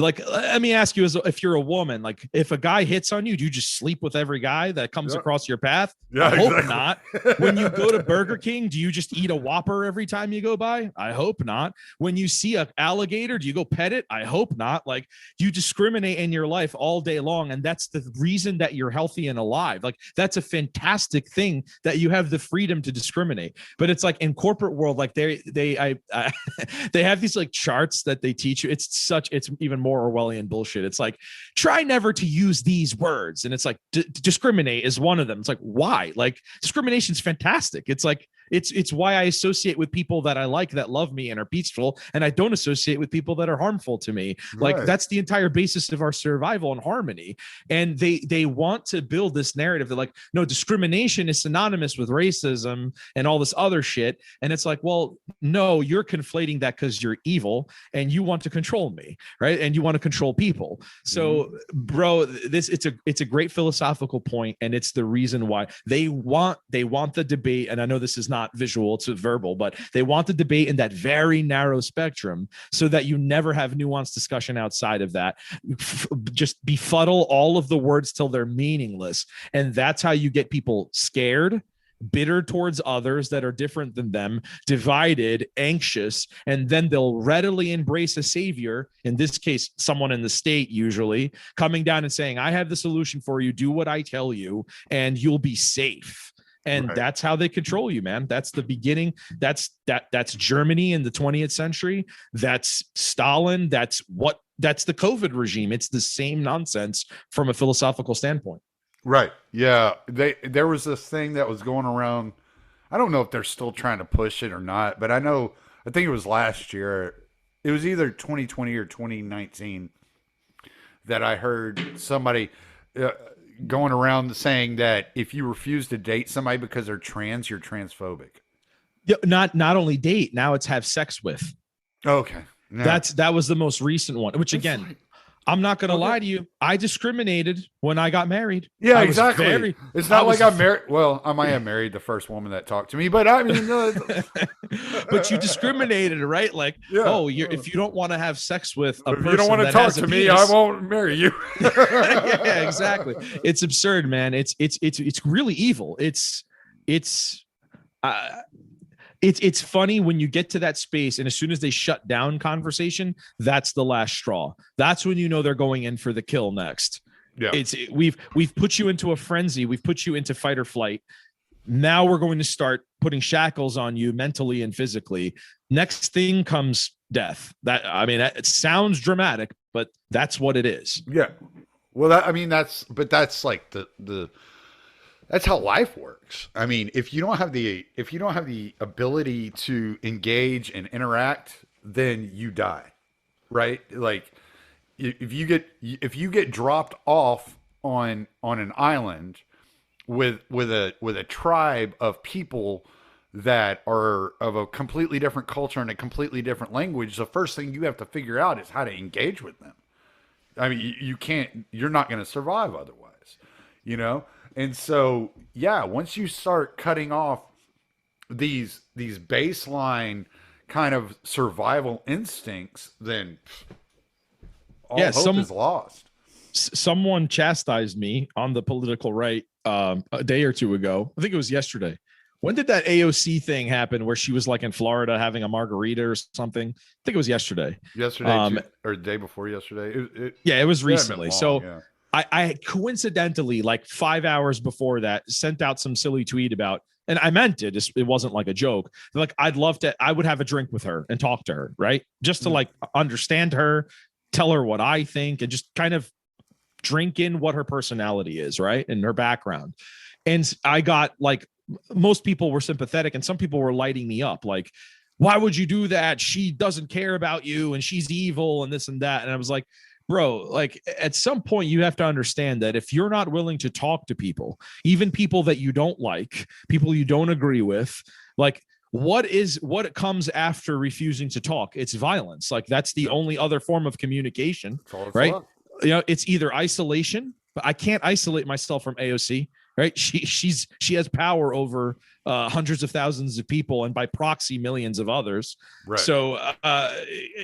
let me ask you, if you're a woman, like if a guy hits on you, do you just sleep with every guy that comes across your path? I hope not. When you go to Burger King, do you just eat a Whopper every time you go by? I hope not. When you see an alligator, do you go pet it? I hope not. Like you discriminate in your life all day long. And that's the reason that you're healthy and alive. Like that's a fantastic thing that you have the freedom to discriminate. But it's like in corporate world, like they have these like charts that they teach you. It's even more Orwellian bullshit. It's like, try never to use these words. And it's like, discriminate is one of them. It's like, why? Like discrimination is fantastic. It's like, it's why I associate with people that I like, that love me and are peaceful. And I don't associate with people that are harmful to me. Right. Like that's the entire basis of our survival and harmony. And they want to build this narrative that like, no, discrimination is synonymous with racism and all this other shit. And it's like, well, no, you're conflating that because you're evil and you want to control me, right? And you want to control people. So, bro, it's a great philosophical point, and it's the reason why they want the debate. And I know this is not visual, it's verbal, but they want the debate in that very narrow spectrum so that you never have nuanced discussion outside of that. Just befuddle all of the words till they're meaningless, and that's how you get people scared, bitter towards others that are different than them, divided, anxious, and then they'll readily embrace a savior, in this case someone in the state, usually coming down and saying, I have the solution for you, do what I tell you and you'll be safe. And that's how they control you, man. That's the beginning. That's Germany in the 20th century. That's Stalin. That's the COVID regime. It's the same nonsense from a philosophical standpoint. Right. Yeah. There was this thing that was going around. I don't know if they're still trying to push it or not, but I think it was last year. It was either 2020 or 2019 that I heard somebody going around saying that if you refuse to date somebody because they're trans, you're transphobic. Yeah, not only date, now it's have sex with. Okay. No. That was the most recent one, which again, I'm not going to lie to you. I discriminated when I got married. Yeah, I exactly. It's not like I'm married. Well, I might have married the first woman that talked to me, but I mean, but you discriminated, right? Like, yeah. Oh, if you don't want to have sex with a person, if you don't want to talk to me, I won't marry you. Yeah, exactly. It's absurd, man. It's really evil. It's funny when you get to that space, and as soon as they shut down conversation, that's the last straw. That's when you know they're going in for the kill next. Yeah, we've put you into a frenzy. We've put you into fight or flight. Now we're going to start putting shackles on you mentally and physically. Next thing comes death. It sounds dramatic, but that's what it is. Yeah. Well, that's like the that's how life works. I mean, if you don't have the ability to engage and interact, then you die, right? Like if you get dropped off on an island with a tribe of people that are of a completely different culture and a completely different language, the first thing you have to figure out is how to engage with them. I mean, you're not going to survive otherwise, you know? And so, yeah, once you start cutting off these baseline kind of survival instincts, then all hope is lost. Someone chastised me on the political right a day or two ago. I think it was yesterday. When did that AOC thing happen where she was like in Florida having a margarita or something? I think it was yesterday. Yesterday, or the day before yesterday. It was recently. Long, yeah. I coincidentally, like 5 hours before that, sent out some silly tweet about, and I meant it. It wasn't like a joke. Like, I would have a drink with her and talk to her, right? Just to like understand her, tell her what I think, and just kind of drink in what her personality is, right? And her background. And I got like, most people were sympathetic and some people were lighting me up. Like, why would you do that? She doesn't care about you and she's evil and this and that. And I was like, bro, like at some point you have to understand that if you're not willing to talk to people, even people that you don't like, people you don't agree with, like what comes after refusing to talk? It's violence. Like that's the only other form of communication, right? You know, it's either isolation, but I can't isolate myself from AOC, right? She has power over hundreds of thousands of people and by proxy millions of others. Right. So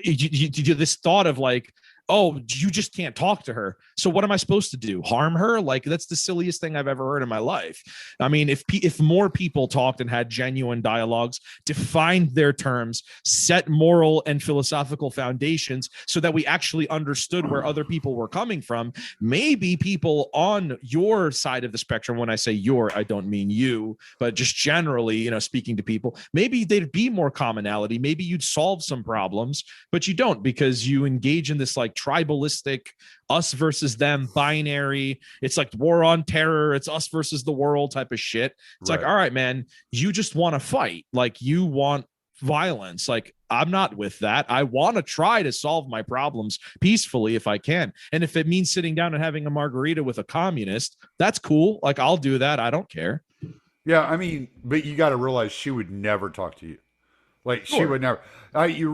this thought of like, oh, you just can't talk to her. So what am I supposed to do? Harm her? Like that's the silliest thing I've ever heard in my life. I mean, if more people talked and had genuine dialogues, defined their terms, set moral and philosophical foundations so that we actually understood where other people were coming from, maybe people on your side of the spectrum, when I say your, I don't mean you, but just generally, you know, speaking to people, maybe there'd be more commonality. Maybe you'd solve some problems, but you don't because you engage in this like tribalistic us versus them binary. It's like war on terror. It's us versus the world type of shit. It's like, all right, man, you just want to fight. Like you want violence. Like I'm not with that. I want to try to solve my problems peacefully if I can. And if it means sitting down and having a margarita with a communist, that's cool. Like I'll do that. I don't care. Yeah. I mean, but you got to realize she would never talk to you. Like she would never. Do you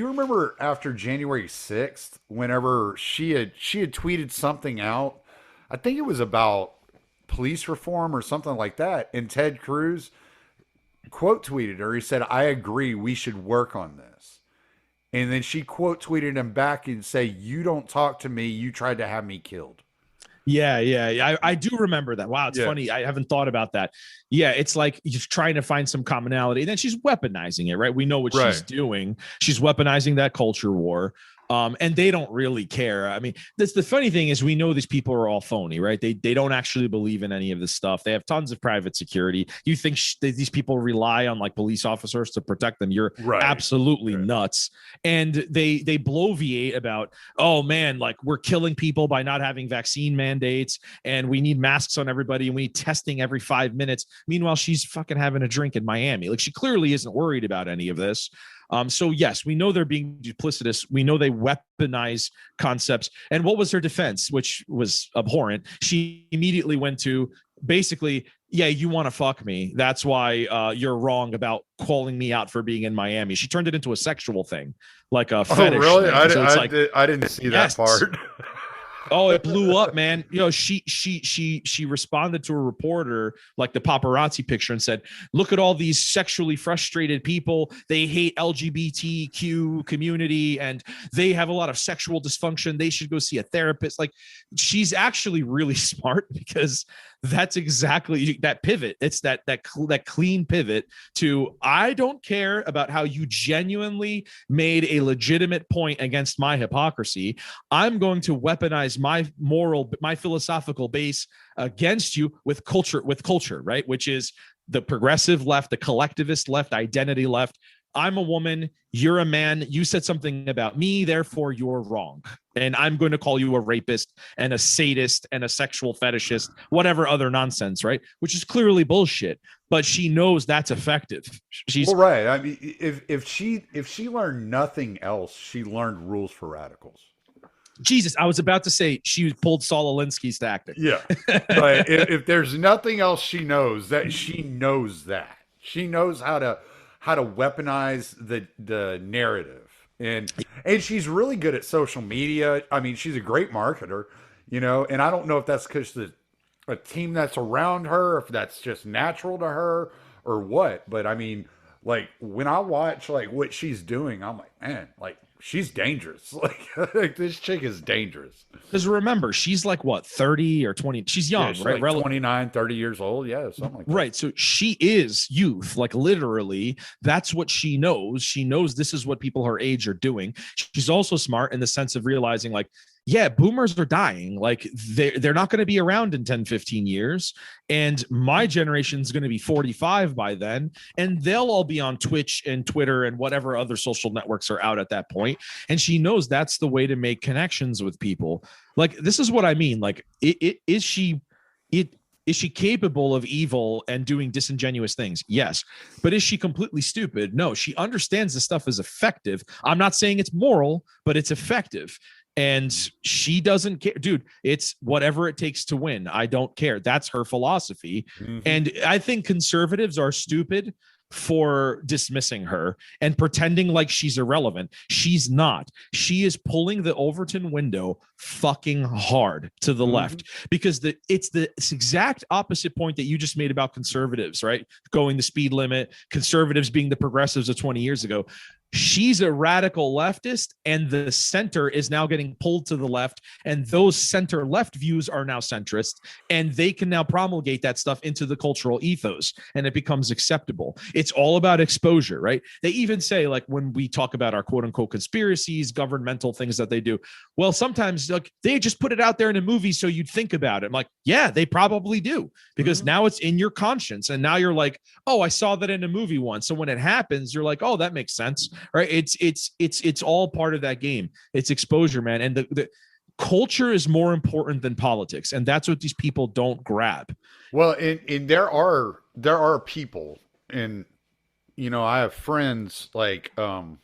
remember after January 6th, whenever she had tweeted something out? I think it was about police reform or something like that. And Ted Cruz quote tweeted her. He said, "I agree. We should work on this." And then she quote tweeted him back and say, "You don't talk to me. You tried to have me killed." Yeah. I do remember that. Wow, it's funny. I haven't thought about that. Yeah, it's like he's trying to find some commonality. And then she's weaponizing it, right? We know what she's doing. She's weaponizing that culture war. And they don't really care. I mean, that's the funny thing is we know these people are all phony, right? They don't actually believe in any of this stuff. They have tons of private security. You think these people rely on like police officers to protect them? You're absolutely nuts. And they bloviate about, oh man, like we're killing people by not having vaccine mandates and we need masks on everybody and we need testing every 5 minutes. Meanwhile, she's fucking having a drink in Miami. Like she clearly isn't worried about any of this. So yes, we know they're being duplicitous. We know they weaponize concepts. And what was her defense, which was abhorrent? She immediately went to, basically, yeah, you want to fuck me. That's why you're wrong about calling me out for being in Miami. She turned it into a sexual thing, like a fetish. Really? Thing. So it's like, I didn't see that part. Oh, it blew up, man. You know, she responded to a reporter, like the paparazzi picture, and said, look at all these sexually frustrated people. They hate LGBTQ community and they have a lot of sexual dysfunction. They should go see a therapist. Like, she's actually really smart, because that's exactly that pivot. It's that clean pivot to, I don't care about how you genuinely made a legitimate point against my hypocrisy. I'm going to weaponize my philosophical base against you with culture, right? Which is the progressive left, the collectivist left, identity left. I'm a woman, you're a man, you said something about me, therefore you're wrong. And I'm going to call you a rapist and a sadist and a sexual fetishist, whatever other nonsense, right? Which is clearly bullshit. But she knows that's effective. She's well, right. I mean, if she learned nothing else, she learned rules for radicals. Jesus, I was about to say she pulled Saul Alinsky's tactic. Yeah, but if there's nothing else she knows she knows how to weaponize the narrative, and she's really good at social media. I mean, she's a great marketer, you know. And I don't know if that's because a team that's around her, if that's just natural to her or what. But I mean, like when I watch like what she's doing, I'm like, man, like she's dangerous. Like this chick is dangerous. Because remember, she's like what, 30 or 20? She's young, yeah, she's right? Like 29, 30 years old. Yeah, something like that. Right. So she is youth, like literally. That's what she knows. She knows this is what people her age are doing. She's also smart in the sense of realizing, like, yeah, boomers are dying. Like they're not going to be around in 10, 15 years. And my generation is going to be 45 by then. And they'll all be on Twitch and Twitter and whatever other social networks are out at that point. And she knows that's the way to make connections with people. Like, this is what I mean. Like, is she capable of evil and doing disingenuous things? Yes. But is she completely stupid? No, she understands this stuff is effective. I'm not saying it's moral, but it's effective. And she doesn't care, dude. It's whatever it takes to win. I don't care. That's her philosophy. Mm-hmm. And I think conservatives are stupid for dismissing her and pretending like she's irrelevant. She's not. She is pulling the Overton window fucking hard to the left, because it's the exact opposite point that you just made about conservatives, right? Going the speed limit, conservatives being the progressives of 20 years ago. She's a radical leftist, and the center is now getting pulled to the left, and those center left views are now centrist, and they can now promulgate that stuff into the cultural ethos, and it becomes acceptable. It's all about exposure, right? They even say, like, when we talk about our quote unquote conspiracies, governmental things that they do, well, sometimes like they just put it out there in a movie so you'd think about it. I'm like, yeah, they probably do, because now it's in your conscience, and now you're like, oh, I saw that in a movie once. So when it happens, you're like, oh, that makes sense. Right. It's all part of that game. It's exposure, man. And the culture is more important than politics. And that's what these people don't grab. Well, and there are people, and, you know, I have friends like, I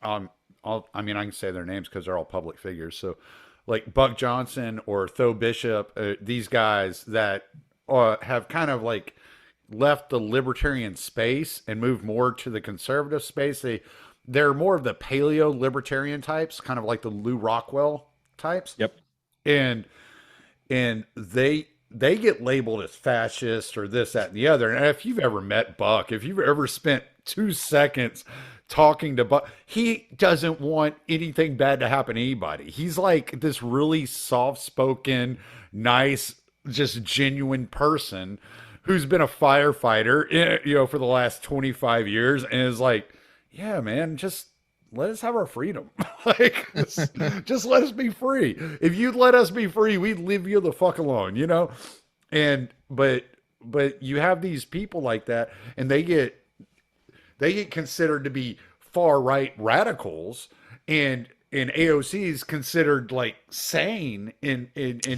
can say their names because they're all public figures. So like Buck Johnson or Tho Bishop, these guys that have kind of like left the libertarian space and moved more to the conservative space. They're more of the paleo libertarian types, kind of like the Lou Rockwell types. Yep. And they get labeled as fascist or this, that, and the other. And if you've ever met Buck, if you've ever spent 2 seconds talking to Buck, he doesn't want anything bad to happen to anybody. He's like this really soft-spoken, nice, just genuine person who's been a firefighter, you know, for the last 25 years, and is like, yeah, man, just let us have our freedom. Like, just let us be free. If you'd let us be free, we'd leave you the fuck alone, you know? And, but you have these people like that, and they get considered to be far right radicals, and AOC is considered like sane. And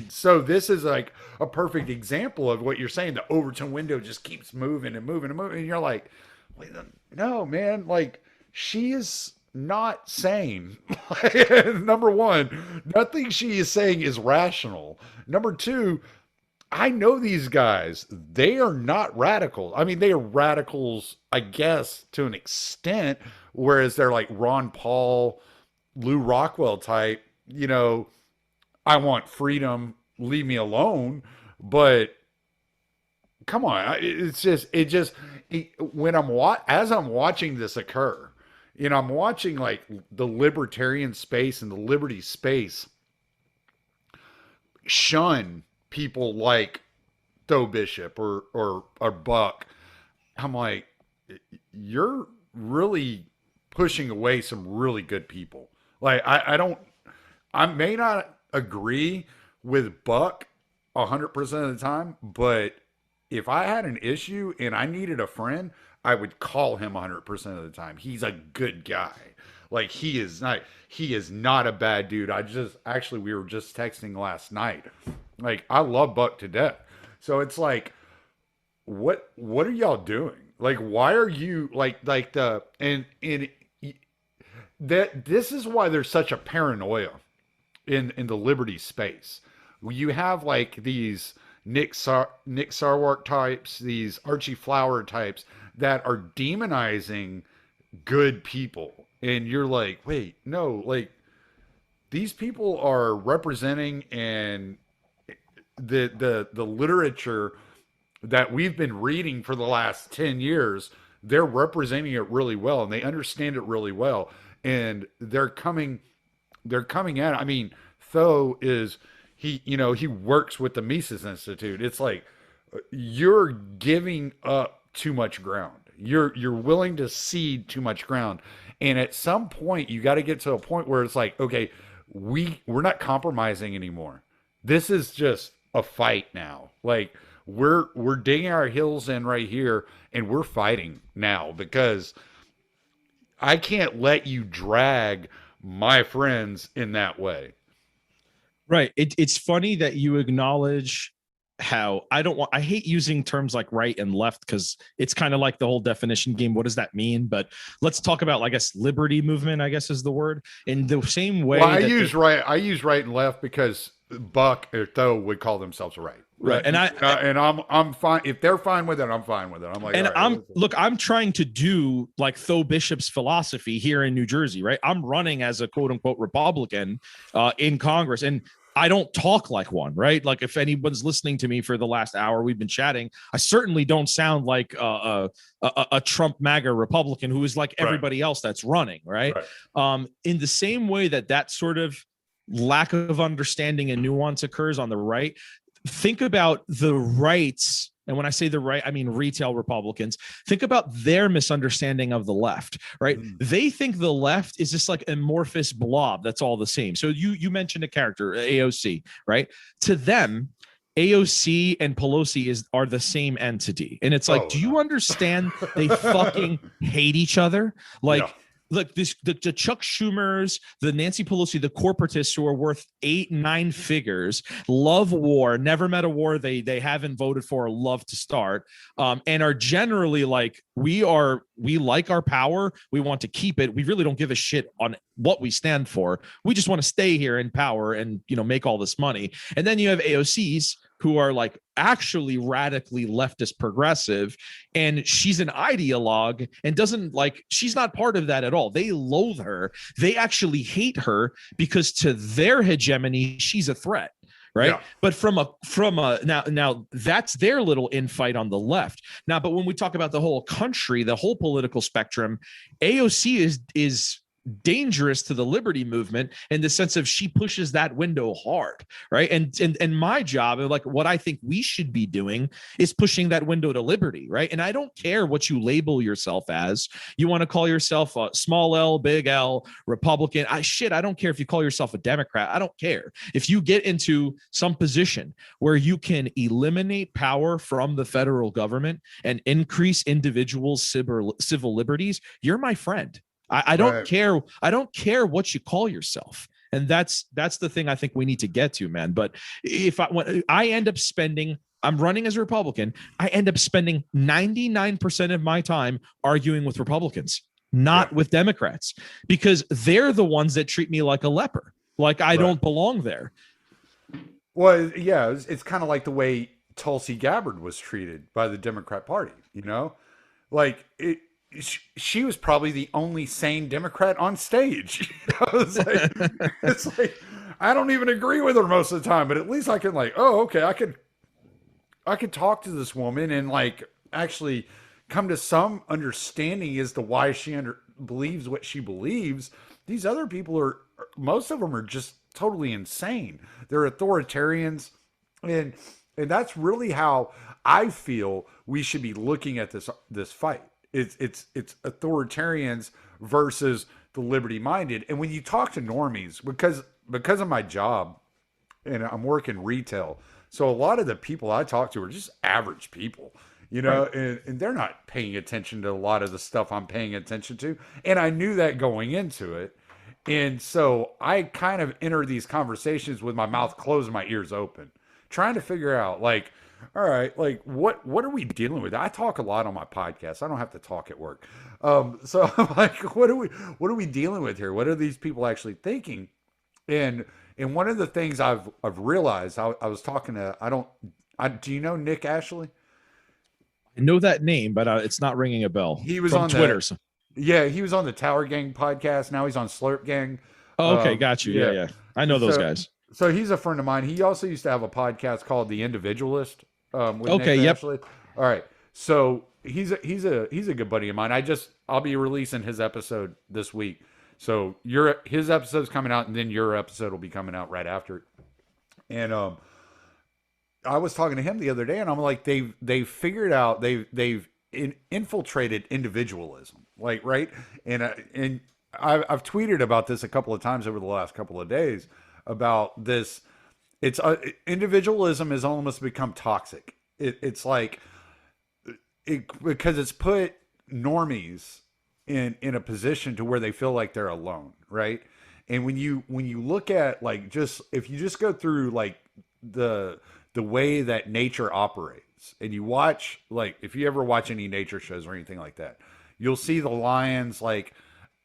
so this is like a perfect example of what you're saying. The Overton window just keeps moving and moving and moving. And you're like, wait, no, man, like, she is not sane. Number one, nothing she is saying is rational. Number two, I know these guys. They are not radicals. I mean, they are radicals, I guess, to an extent, whereas they're like Ron Paul, Lou Rockwell type, I want freedom, leave me alone. But come on, when as I'm watching this occur, I'm watching like the libertarian space and the liberty space shun people like Tho Bishop or Buck. I'm like, you're really pushing away some really good people. Like I may not agree with Buck 100% of the time, but if I had an issue and I needed a friend, I would call him 100% of the time. He's a good guy. Like he is not a bad dude. We were just texting last night. Like I love Buck to death. So it's like, what are y'all doing? Like, why are you this is why there's such a paranoia in the liberty space. You have like these Nick Sarwark types, these Archie Flower types that are demonizing good people. And you're like, wait, no, like these people are representing and the literature that we've been reading for the last 10 years, they're representing it really well and they understand it really well. And they're coming at, I mean, Tho is, he works with the Mises Institute. It's like, you're giving up too much ground. You're willing to cede too much ground. And at some point you got to get to a point where it's like, okay, we're not compromising anymore. This is just a fight now. Like we're digging our heels in right here and we're fighting now because I can't let you drag my friends in that way. Right. It's funny that you acknowledge how I hate using terms like right and left because it's kind of like the whole definition game. What does that mean? But let's talk about, I guess, liberty movement, I guess is the word. In the same way. Well, I use right and left because Buck or Tho would call themselves right. Right. And I'm fine. If they're fine with it, I'm fine with it. I'm like, and right, I'm trying to do like Tho Bishop's philosophy here in New Jersey, right? I'm running as a quote unquote Republican in Congress. And I don't talk like one, right? Like if anyone's listening to me for the last hour, we've been chatting. I certainly don't sound like a Trump MAGA Republican who is like everybody else that's running, right? In the same way that sort of lack of understanding and nuance occurs on the right, think about the rights. And when I say the right, I mean retail Republicans. Think about their misunderstanding of the left, right? They think the left is just like amorphous blob that's all the same. So you mentioned a character, AOC, right? To them, AOC and Pelosi are the same entity. And it's like, do you understand they fucking hate each other? Like, look, the Chuck Schumers, the Nancy Pelosi, the corporatists who are worth 8-9 figures, love war, never met a war they haven't voted for or love to start, and are generally like, we like our power, we want to keep it, we really don't give a shit on what we stand for, we just want to stay here in power and make all this money. And then you have AOCs who are like actually radically leftist progressive, and she's an ideologue and doesn't like, she's not part of that at all. They loathe her. They actually hate her because to their hegemony, she's a threat. Right. Yeah. But from a now that's their little infight on the left. Now, but when we talk about the whole country, the whole political spectrum, AOC is dangerous to the liberty movement in the sense of she pushes that window hard, right? And my job, and like what I think we should be doing, is pushing that window to liberty, right? And I don't care what you label yourself as. You want to call yourself a small L, big L, Republican. I don't care if you call yourself a Democrat. I don't care. If you get into some position where you can eliminate power from the federal government and increase individuals' civil liberties, you're my friend. I don't care. I don't care what you call yourself. And that's the thing I think we need to get to, man. But when I end up spending, I'm running as a Republican, I end up spending 99% of my time arguing with Republicans, not with Democrats, because they're the ones that treat me like a leper. Like I don't belong there. Well, yeah, it's kind of like the way Tulsi Gabbard was treated by the Democrat Party. You know, like she was probably the only sane Democrat on stage. You know, it's like I don't even agree with her most of the time, but at least I can like, oh, okay, I could talk to this woman and like actually come to some understanding as to why she believes what she believes. These other people are, most of them are just totally insane. They're authoritarians, and that's really how I feel we should be looking at this fight. It's authoritarians versus the liberty minded. And when you talk to normies, because of my job, and I'm working retail, so a lot of the people I talk to are just average people, you know, right. and they're not paying attention to a lot of the stuff I'm paying attention to. And I knew that going into it. And so I kind of enter these conversations with my mouth closed and my ears open, trying to figure out like, all right, like what are we dealing with? I talk a lot on my podcast. I don't have to talk at work. So I'm like, what are we dealing with here? What are these people actually thinking? And one of the things I've realized, I was talking to, do you know Nick Ashley? I know that name, but it's not ringing a bell. He was on Twitter. Yeah, he was on the Tower Gang podcast. Now he's on Slurp Gang. Oh, okay, got you. Yeah. I know those guys. So he's a friend of mine. He also used to have a podcast called The Individualist. With okay, Nick yep. Ashley. All right. So he's a good buddy of mine. I'll be releasing his episode this week. So his episode's coming out, and then your episode will be coming out right after. And I was talking to him the other day, and I'm like, they've figured out they've infiltrated individualism, like, right? And I've tweeted about this a couple of times over the last couple of days about this. It's individualism has almost become toxic. It's like because it's put normies in a position to where they feel like they're alone, right? And when you look at like if you just go through like the way that nature operates, and you watch, like, if you ever watch any nature shows or anything like that, you'll see the lions like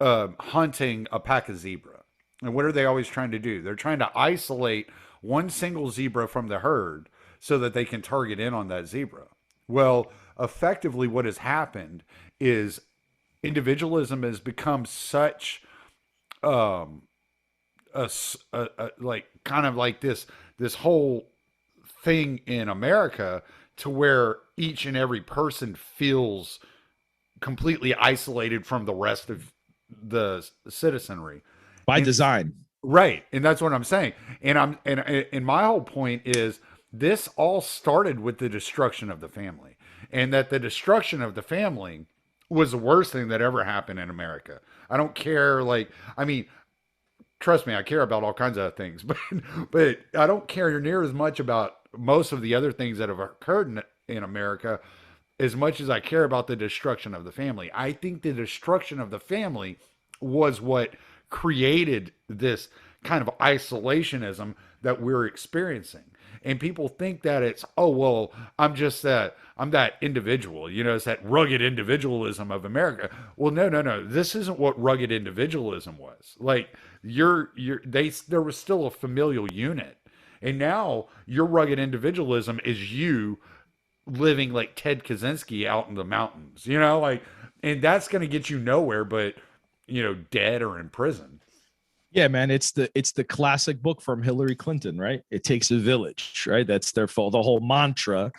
hunting a pack of zebra. And what are they always trying to do? They're trying to isolate one single zebra from the herd so that they can target in on that zebra. Well, effectively what has happened is individualism has become such like kind of like this whole thing in America, to where each and every person feels completely isolated from the rest of the citizenry by design. Right. And that's what I'm saying. And my whole point is this all started with the destruction of the family, and that the destruction of the family was the worst thing that ever happened in America. I don't care. Like, I mean, trust me, I care about all kinds of things, but I don't care near as much about most of the other things that have occurred in America as much as I care about the destruction of the family. I think the destruction of the family was what created this kind of isolationism that we're experiencing. And people think that it's, oh, well, I'm that individual, you know, it's that rugged individualism of America. Well, no. This isn't what rugged individualism was. Like there was still a familial unit. And now your rugged individualism is you living like Ted Kaczynski out in the mountains, you know, like, and that's going to get you nowhere but, you know, dead or in prison. Yeah, man, it's the classic book from Hillary Clinton, right? It takes a village, right? That's the whole mantra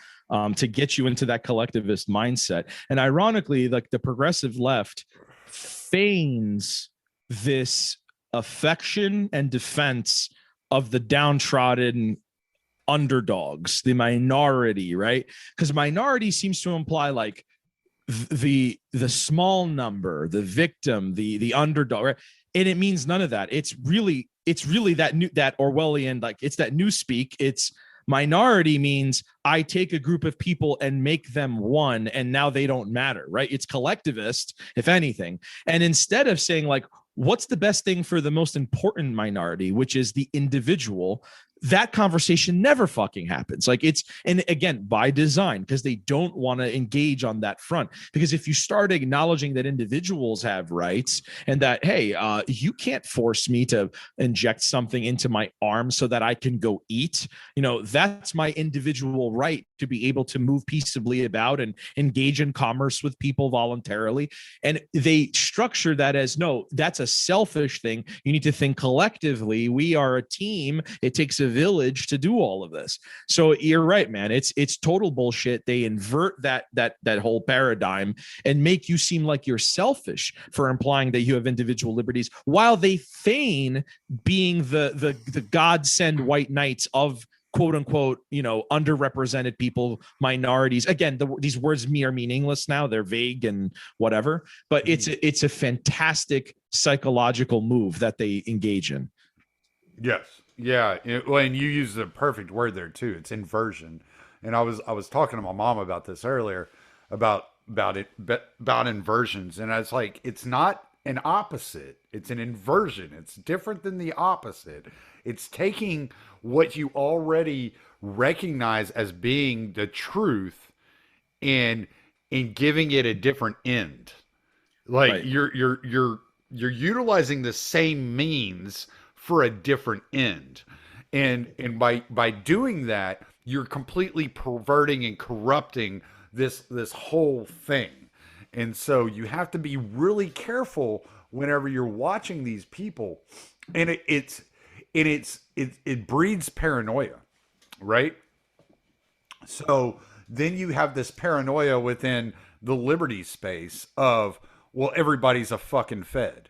to get you into that collectivist mindset. And ironically, like the progressive left feigns this affection and defense of the downtrodden underdogs, the minority, right? Because minority seems to imply like the small number, the victim, the underdog, right? And it means none of that. It's really that Orwellian, like it's that newspeak. It's minority means I take a group of people and make them one, and now they don't matter, right? It's collectivist, if anything. And instead of saying like, what's the best thing for the most important minority, which is the individual, that conversation never fucking happens. Like and again, by design, because they don't want to engage on that front. Because if you start acknowledging that individuals have rights and that, hey, you can't force me to inject something into my arm so that I can go eat, you know, that's my individual right to be able to move peaceably about and engage in commerce with people voluntarily. And they structure that as, no, that's a selfish thing. You need to think collectively. We are a team. It takes a village to do all of this. So you're right, man. It's total bullshit. They invert that whole paradigm and make you seem like you're selfish for implying that you have individual liberties, while they feign being the God send white knights of quote unquote, underrepresented people, minorities. Again, these words are meaningless now. They're vague and whatever, but it's a fantastic psychological move that they engage in. Yes. Yeah. And you use the perfect word there too. It's inversion. And I was talking to my mom about this earlier about inversions. And I was like, it's not an opposite. It's an inversion. It's different than the opposite. It's taking what you already recognize as being the truth and giving it a different end. Like right. You're utilizing the same means for a different end. And by doing that, you're completely perverting and corrupting this whole thing. And so you have to be really careful whenever you're watching these people. And it breeds paranoia, right? So then you have this paranoia within the liberty space of, well, everybody's a fucking Fed,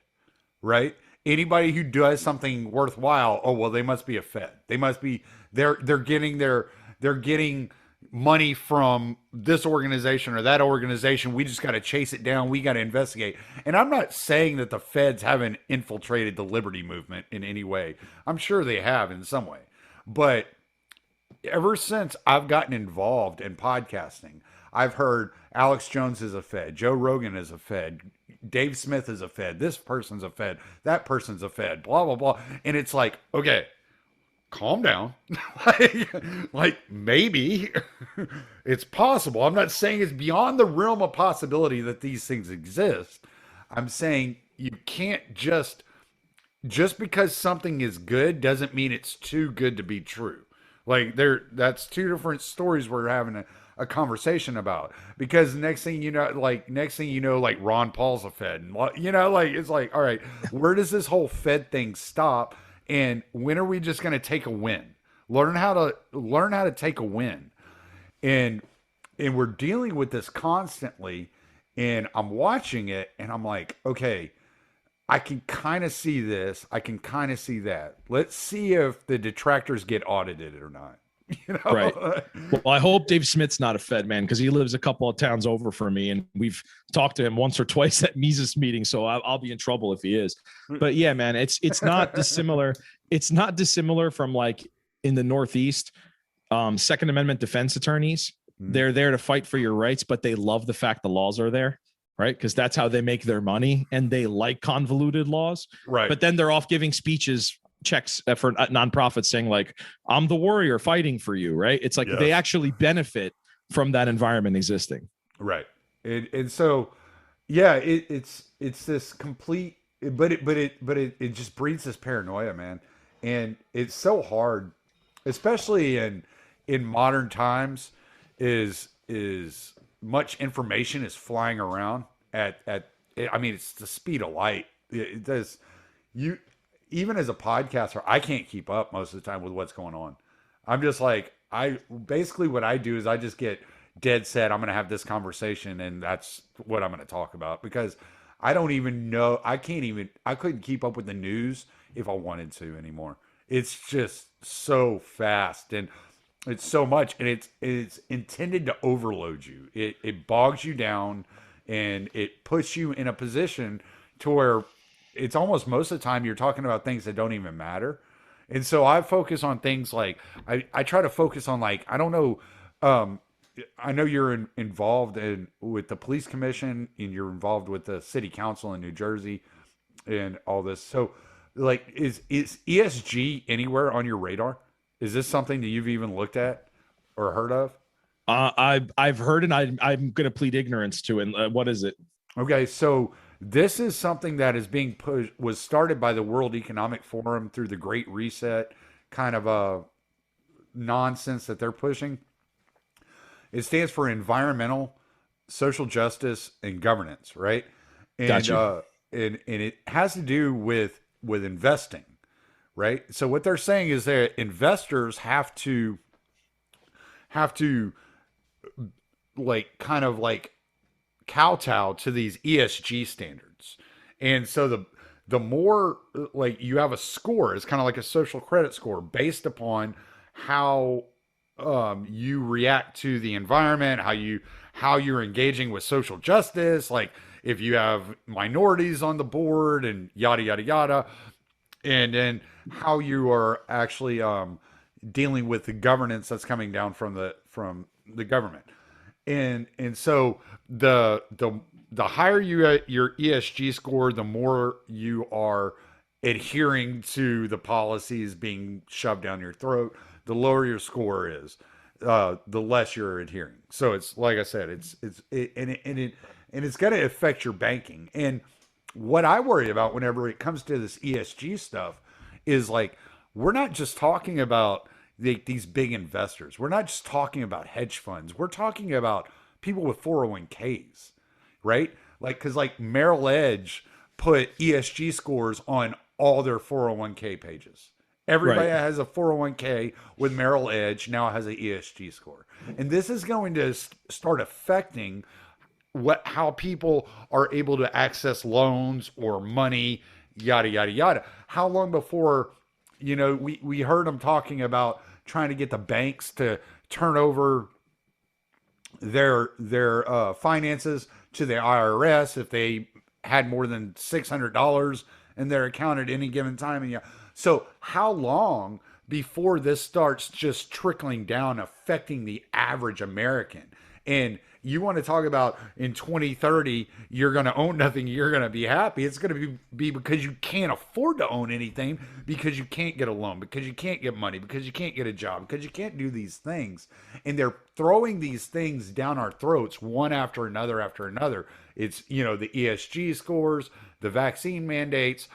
right? Anybody who does something worthwhile, oh, well, they must be a Fed. They must be, they're getting money from this organization or that organization. We just got to chase it down. We got to investigate. And I'm not saying that the feds haven't infiltrated the liberty movement in any way. I'm sure they have in some way. But ever since I've gotten involved in podcasting, I've heard Alex Jones is a Fed, Joe Rogan is a Fed, Dave Smith is a Fed, this person's a Fed, that person's a Fed, blah, blah, blah. And it's like, okay, calm down. like maybe it's possible. I'm not saying it's beyond the realm of possibility that these things exist. I'm saying you can't just because something is good doesn't mean it's too good to be true. Like that's two different stories we're having a conversation about, because next thing you know, like Ron Paul's a Fed, and it's like, all right, where does this whole Fed thing stop? And when are we just going to take a win? Learn how to take a win. And we're dealing with this constantly, and I'm watching it and I'm like, okay, I can kind of see this. I can kind of see that. Let's see if the detractors get audited or not. Right. Well, I hope Dave Smith's not a Fed, man, because he lives a couple of towns over from me, and we've talked to him once or twice at Mises meetings, so I'll be in trouble if he is. But yeah, man, it's not dissimilar. It's not dissimilar from like in the Northeast, Second Amendment defense attorneys. They're there to fight for your rights, but they love the fact the laws are there, right? Because that's how they make their money, and they like convoluted laws. Right. But then they're off giving speeches, checks for nonprofits saying like, I'm the warrior fighting for you, right? It's like they actually benefit from that environment existing. Right. And so, yeah, it's this complete, but it just breeds this paranoia, man. And it's so hard, especially in modern times, is much information is flying around at I mean, it's the speed of light. It does even as a podcaster, I can't keep up most of the time with what's going on. I'm just like, basically what I do is I just get dead set. I'm going to have this conversation, and that's what I'm going to talk about, because I don't even know. I couldn't keep up with the news if I wanted to anymore. It's just so fast, and it's so much, and it's intended to overload you. It bogs you down, and it puts you in a position to where it's almost most of the time you're talking about things that don't even matter. And so I focus on things like, I try to focus on, like, I don't know. I know you're involved with the police commission, and you're involved with the city council in New Jersey and all this. So like, is ESG anywhere on your radar? Is this something that you've even looked at or heard of? I've heard, and I'm going to plead ignorance to it. What is it? Okay. So this is something that is being pushed, was started by the World Economic Forum through the Great Reset kind of a nonsense that they're pushing. It stands for environmental, social justice, and governance, right? And Gotcha. and it has to do with investing, right? So what they're saying is that investors have to like kind of like kowtow to these ESG standards. And so the more like you have a score, it's kind of like a social credit score based upon how you react to the environment, how you're engaging with social justice, like if you have minorities on the board and yada yada yada, and then how you are actually dealing with the governance that's coming down from the government. And so the higher you get your ESG score, the more you are adhering to the policies being shoved down your throat. The lower your score is, the less you're adhering. So it's like I said, and it's going to affect your banking. And what I worry about whenever it comes to this ESG stuff is like we're not just talking about these big investors. We're not just talking about hedge funds. We're talking about people with 401ks, right? Like, because like Merrill Edge put ESG scores on all their 401k pages. Everybody Right. that has a 401k with Merrill Edge now has an ESG score. And this is going to start affecting how people are able to access loans or money, yada yada yada. How long before, we heard them talking about trying to get the banks to turn over their finances to the IRS if they had more than $600 in their account at any given time. And yeah, so how long before this starts just trickling down, affecting the average American? And you want to talk about in 2030, you're going to own nothing, you're going to be happy. It's going to be because you can't afford to own anything, because you can't get a loan, because you can't get money, because you can't get a job, because you can't do these things. And they're throwing these things down our throats one after another after another. It's, the ESG scores, the vaccine mandates,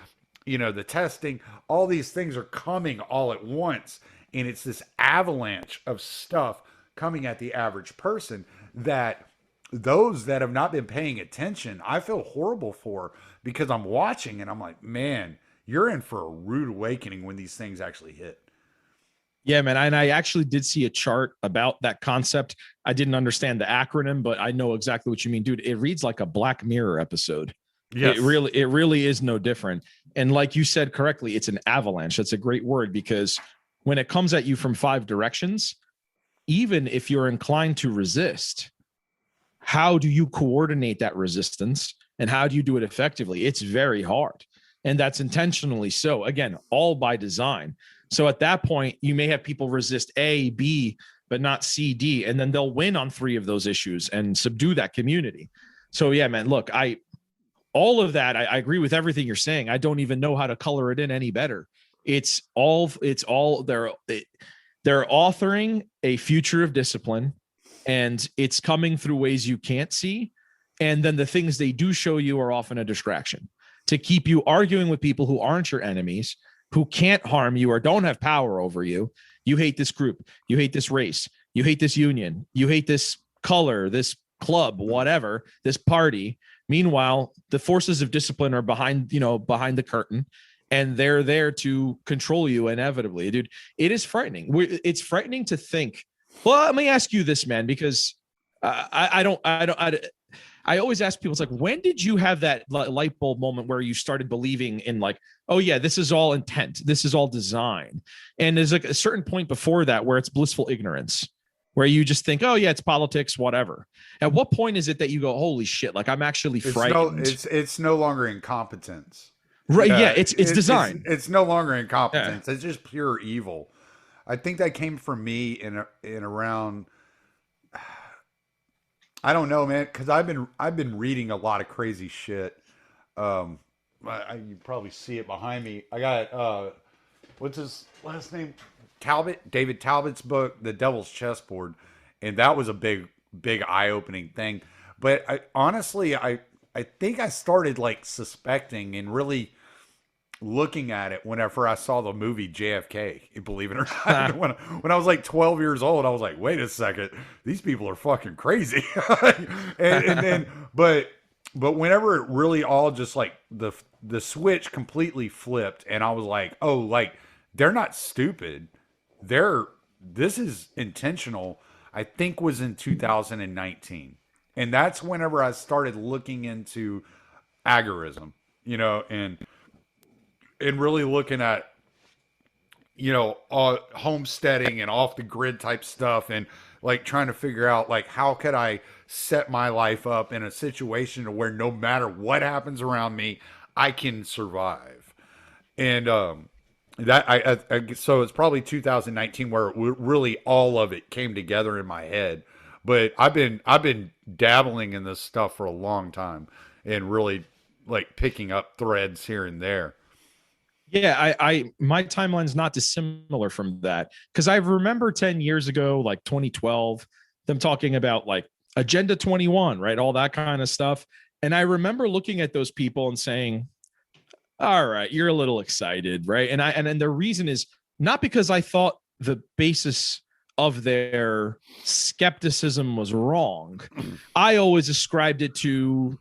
the testing, all these things are coming all at once. And it's this avalanche of stuff coming at the average person that those that have not been paying attention, I feel horrible for, because I'm watching and I'm like, man, you're in for a rude awakening when these things actually hit. Yeah, man. And I actually did see a chart about that concept. I didn't understand the acronym, but I know exactly what you mean, dude. It reads like a Black Mirror episode. Yes. It really is no different. And like you said correctly, it's an avalanche. That's a great word, because when it comes at you from 5 directions, even if you're inclined to resist, how do you coordinate that resistance and how do you do it effectively? It's very hard. And that's intentionally so. Again, all by design. So at that point, you may have people resist A, B, but not C, D, and then they'll win on 3 of those issues and subdue that community. So yeah, man, look, all of that, I agree with everything you're saying. I don't even know how to color it in any better. It's all they're authoring a future of discipline, and it's coming through ways you can't see. And then the things they do show you are often a distraction to keep you arguing with people who aren't your enemies, who can't harm you or don't have power over you. You hate this group, you hate this race, you hate this union, you hate this color, this club, whatever, this party. Meanwhile, the forces of discipline are behind the curtain, and they're there to control you inevitably. Dude, it is frightening. It's frightening to think. Well, let me ask you this, man, because I always ask people, it's like, when did you have that light bulb moment where you started believing in like, oh yeah, this is all intent, this is all design? And there's like a certain point before that where it's blissful ignorance, where you just think, oh yeah, it's politics, whatever. At what point is it that you go, holy shit, like I'm actually frightened? It's no longer incompetence. Right. Yeah. It's design. It's no longer incompetence. Yeah. It's just pure evil. I think that came from me in around, I don't know, man, because I've been reading a lot of crazy shit. You probably see it behind me. I got what's his last name? David Talbot's book, The Devil's Chessboard, and that was a big eye-opening thing. But honestly, I think I started like suspecting and really looking at it whenever I saw the movie JFK, believe it or not. When I was like 12 years old, I was like, wait a second, these people are fucking crazy. and then, but whenever it really all just like the switch completely flipped, and I was like, oh, like they're not stupid. This is intentional. I think was in 2019. And that's whenever I started looking into agorism, and really looking at, homesteading and off the grid type stuff, and like trying to figure out like how could I set my life up in a situation where no matter what happens around me, I can survive. And so it's probably 2019 where really all of it came together in my head. But I've been dabbling in this stuff for a long time and really like picking up threads here and there. Yeah, my timeline's not dissimilar from that, because I remember 10 years ago, like 2012, them talking about like Agenda 21, right? All that kind of stuff. And I remember looking at those people and saying, all right, you're a little excited, right? And the reason is not because I thought the basis of their skepticism was wrong. I always ascribed it to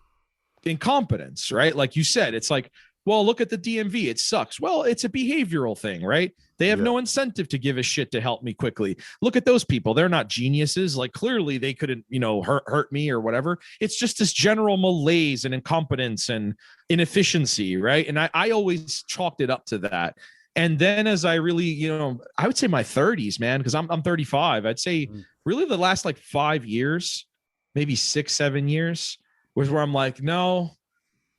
incompetence, right? Like you said, it's like, well, look at the DMV. It sucks. Well, it's a behavioral thing, right? They have no incentive to give a shit to help me quickly. Look at those people. They're not geniuses. Like clearly they couldn't, hurt me or whatever. It's just this general malaise and incompetence and inefficiency, right? And I always chalked it up to that. And then as I really, I would say my 30s, man, because I'm 35. I'd say really the last like 5 years, maybe 6-7 years was where I'm like, no,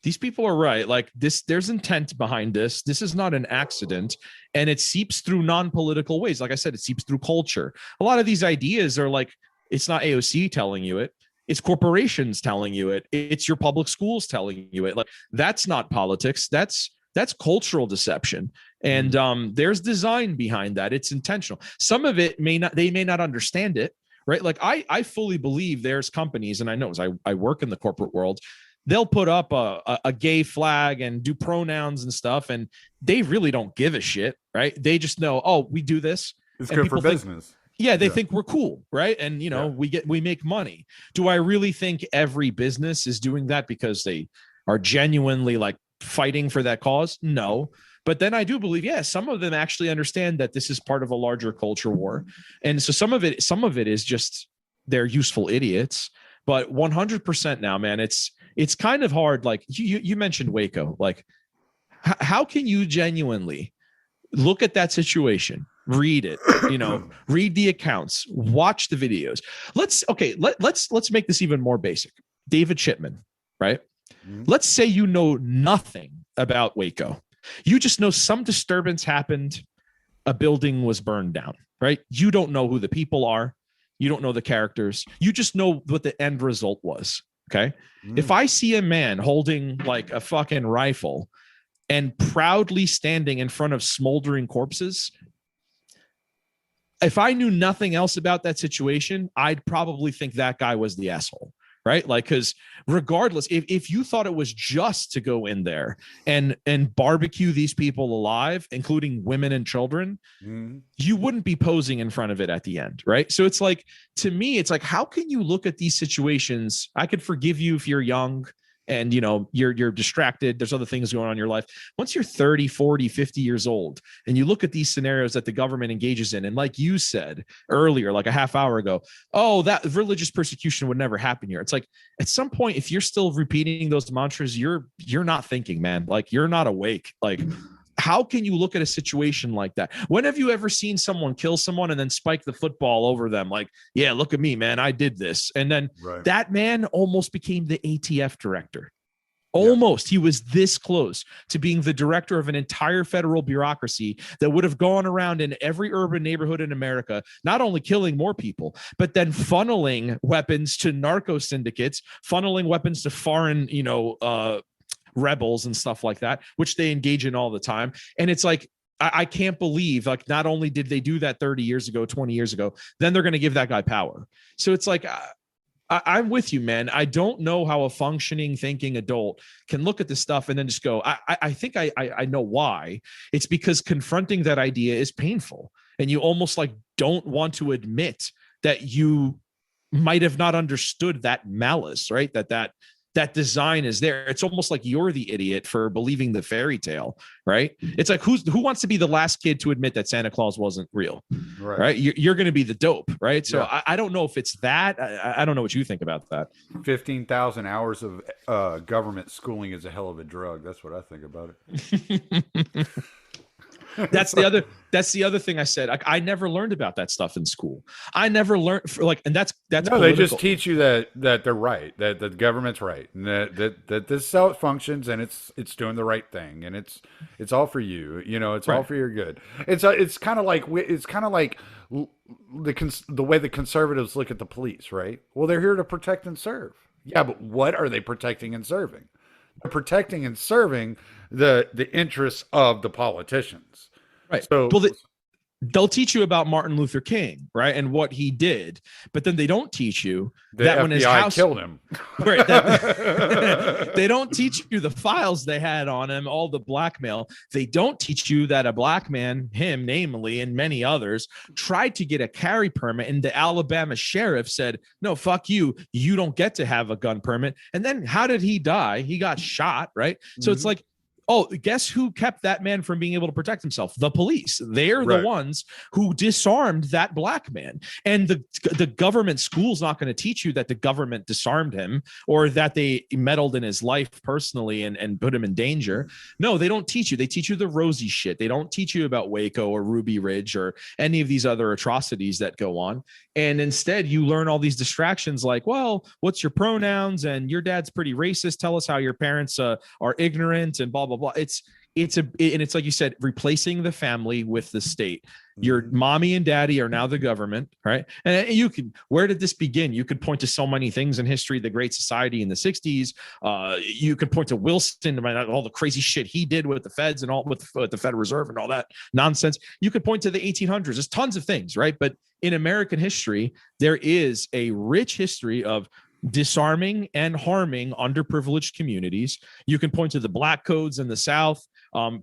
these people are right. Like this, there's intent behind this. This is not an accident. And it seeps through non-political ways. Like I said, it seeps through culture. A lot of these ideas are like, it's not AOC telling you it. It's corporations telling you it. It's your public schools telling you it. Like that's not politics. That's cultural deception. And there's design behind that. It's intentional. Some of it they may not understand it, right? Like I fully believe there's companies, and I know as I work in the corporate world, they'll put up a gay flag and do pronouns and stuff, and they really don't give a shit, right? They just know, oh, we do this. It's good for business. They think we're cool, right? And we make money. Do I really think every business is doing that because they are genuinely like fighting for that cause? No. But then I do believe, some of them actually understand that this is part of a larger culture war. And so some of it is just they're useful idiots. But 100% now, man, it's kind of hard. Like you mentioned Waco. Like, how can you genuinely look at that situation, read it, read the accounts, watch the videos? Let's make this even more basic. David Chipman, right? Mm-hmm. Let's say you know nothing about Waco. You just know some disturbance happened. A building was burned down, right? You don't know who the people are. You don't know the characters. You just know what the end result was. Okay. If I see a man holding like a fucking rifle and proudly standing in front of smoldering corpses, if I knew nothing else about that situation, I'd probably think that guy was the asshole, right? Like, because regardless, if you thought it was just to go in there and barbecue these people alive, including women and children, you wouldn't be posing in front of it at the end, right? So it's like, to me, it's like, how can you look at these situations? I could forgive you if you're young and you're distracted. There's other things going on in your life. Once you're 30, 40, 50 years old, and you look at these scenarios that the government engages in, and like you said earlier, like a half hour ago, oh, that religious persecution would never happen here. It's like, at some point, if you're still repeating those mantras, you're not thinking, man. Like, you're not awake. Like, how can you look at a situation like that? When have you ever seen someone kill someone and then spike the football over them? Like, yeah, look at me, man. I did this. And then that man almost became the ATF director. Almost. He was this close to being the director of an entire federal bureaucracy that would have gone around in every urban neighborhood in America, not only killing more people, but then funneling weapons to narco syndicates, funneling weapons to foreign, rebels and stuff like that, which they engage in all the time. And it's like, I can't believe, like, not only did they do that 30 years ago, 20 years ago, then they're going to give that guy power. So it's like, I'm with you, man. I don't know how a functioning, thinking adult can look at this stuff and then just go, I think I know why. It's because confronting that idea is painful. And you almost like don't want to admit that you might have not understood that malice, right? That design is there. It's almost like you're the idiot for believing the fairy tale, right? It's like who wants to be the last kid to admit that Santa Claus wasn't real, right? You're going to be the dope, right? So yeah. I don't know if it's that. I don't know what you think about that. 15,000 hours of government schooling is a hell of a drug. That's what I think about it. That's the other thing I said. I never learned about that stuff in school. I never learned and that's no, political. They just teach you that they're right, that the government's right, and that this is how it functions, and it's doing the right thing, and it's all for you. You know, it's all for your good. It's kind of like the way the conservatives look at the police, right? Well, they're here to protect and serve. Yeah, but what are they protecting and serving? They're protecting and serving the interests of the politicians. Right. So they'll teach you about Martin Luther King, right, and what he did, but then they don't teach you that when his house killed him. Right. They don't teach you the files they had on him, all the blackmail. They don't teach you that a black man, him namely, and many others, tried to get a carry permit, and the Alabama sheriff said, "No, fuck you. You don't get to have a gun permit." And then how did he die? He got shot, right? So it's like, oh, guess who kept that man from being able to protect himself? The police. They're the ones who disarmed that black man. And the government school's not going to teach you that the government disarmed him or that they meddled in his life personally and put him in danger. No, they don't teach you. They teach you the rosy shit. They don't teach you about Waco or Ruby Ridge or any of these other atrocities that go on. And instead, you learn all these distractions like, well, what's your pronouns? And your dad's pretty racist. Tell us how your parents are ignorant and blah, blah, blah. It's like you said, replacing the family with the state. Your mommy and daddy are now the government, right? And where did this begin? You could point to so many things in history, the Great Society in the 60s. You could point to Wilson, all the crazy shit he did with the feds and all with the Federal Reserve and all that nonsense. You could point to the 1800s. There's tons of things, right? But in American history, there is a rich history of disarming and harming underprivileged communities. You can point to the Black Codes in the South,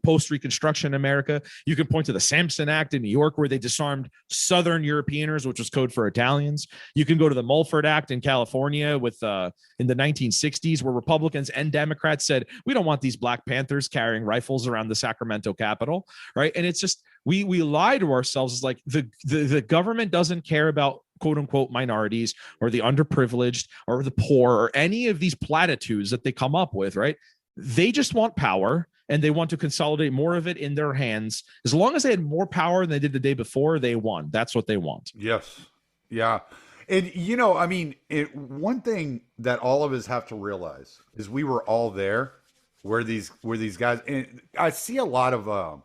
post-Reconstruction America. You can point to the Sampson Act in New York, where they disarmed Southern Europeaners, which was code for Italians. You can go to the Mulford Act in California in the 1960s, where Republicans and Democrats said, we don't want these Black Panthers carrying rifles around the Sacramento Capitol, right? And it's just, we lie to ourselves. It's like the government doesn't care about quote unquote minorities or the underprivileged or the poor or any of these platitudes that they come up with, right? They just want power and they want to consolidate more of it in their hands. As long as they had more power than they did the day before, they won. That's what they want. Yes. Yeah. And, I mean, one thing that all of us have to realize is we were all there where these guys, and I see a lot of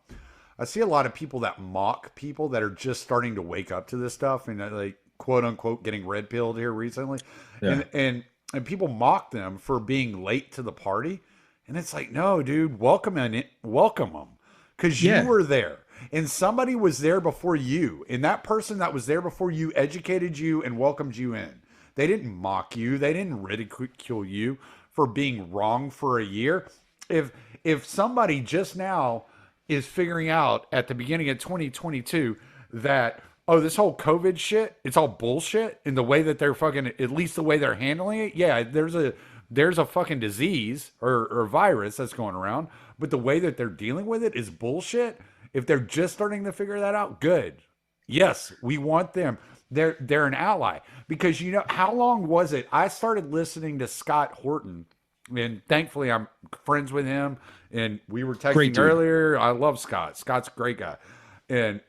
people that mock people that are just starting to wake up to this stuff and like, quote unquote, getting red pilled here recently. Yeah. And people mock them for being late to the party. And it's like, no, dude, welcome them. Cause you were there and somebody was there before you. And that person that was there before you educated you and welcomed you in. They didn't mock you. They didn't ridicule you for being wrong for a year. If somebody just now is figuring out at the beginning of 2022 that, oh, this whole COVID shit, it's all bullshit in the way that they're fucking, at least the way they're handling it. Yeah, there's a fucking disease or virus that's going around, but the way that they're dealing with it is bullshit. If they're just starting to figure that out, good. Yes, we want them. They're an ally because how long was it? I started listening to Scott Horton, and thankfully I'm friends with him, and we were texting earlier. I love Scott. Scott's a great guy. And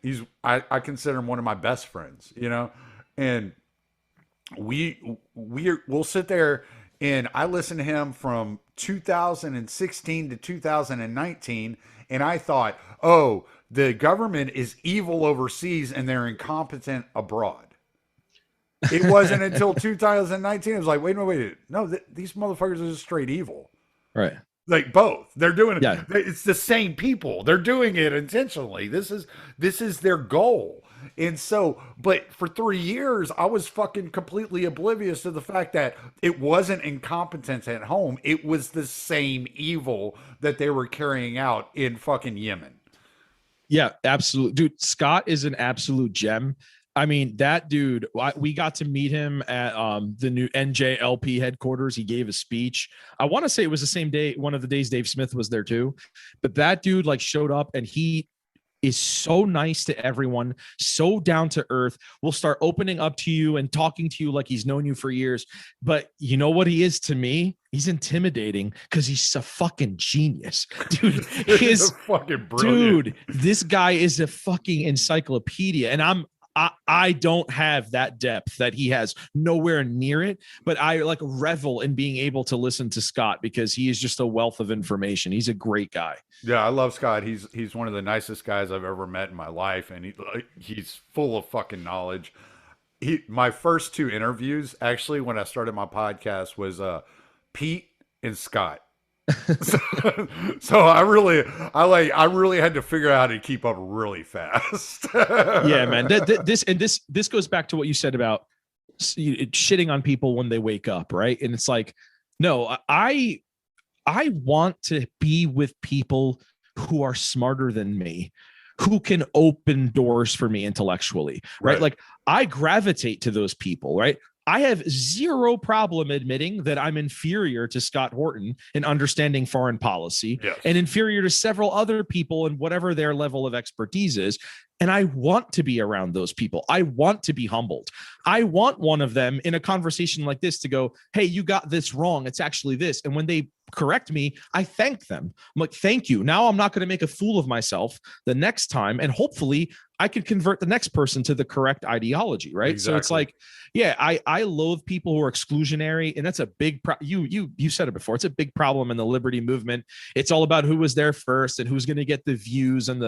I consider him one of my best friends, and we'll sit there and I listened to him from 2016 to 2019. And I thought, oh, the government is evil overseas and they're incompetent abroad. It wasn't until 2019. I was like, wait. No, these motherfuckers are just straight evil. Right. Like both. They're doing it. Yeah. It's the same people. They're doing it intentionally. This is their goal. And so, but for 3 years, I was fucking completely oblivious to the fact that it wasn't incompetence at home. It was the same evil that they were carrying out in fucking Yemen. Yeah, absolutely. Dude, Scott is an absolute gem. I mean, that dude, we got to meet him at the new NJLP headquarters. He gave a speech. I want to say it was the same day, one of the days Dave Smith was there too. But that dude like showed up and he is so nice to everyone, so down to earth, will start opening up to you and talking to you like he's known you for years. But you know what he is to me? He's intimidating because he's a fucking genius. Dude, He's fucking brilliant. dude, this guy is a fucking encyclopedia. And I don't have that depth that he has, nowhere near it, but I like revel in being able to listen to Scott because he is just a wealth of information. He's a great guy. Yeah, I love Scott. He's one of the nicest guys I've ever met in my life, and he's full of fucking knowledge. My first 2 interviews, actually, when I started my podcast, was Pete and Scott. so I really had to figure out how to keep up really fast. Yeah, man. This goes back to what you said about shitting on people when they wake up, right? And it's like, no, I want to be with people who are smarter than me, who can open doors for me intellectually, right? Like I gravitate to those people, right? I have zero problem admitting that I'm inferior to Scott Horton in understanding foreign policy and inferior to several other people in whatever their level of expertise is. And I want to be around those people. I want to be humbled. I want one of them in a conversation like this to go, hey, you got this wrong. It's actually this. And when they correct me, I thank them. I'm like, thank you. Now I'm not going to make a fool of myself the next time. And hopefully I could convert the next person to the correct ideology. Right. Exactly. So it's like, yeah, I loathe people who are exclusionary. And that's a big, you said it before. It's a big problem in the liberty movement. It's all about who was there first and who's going to get the views and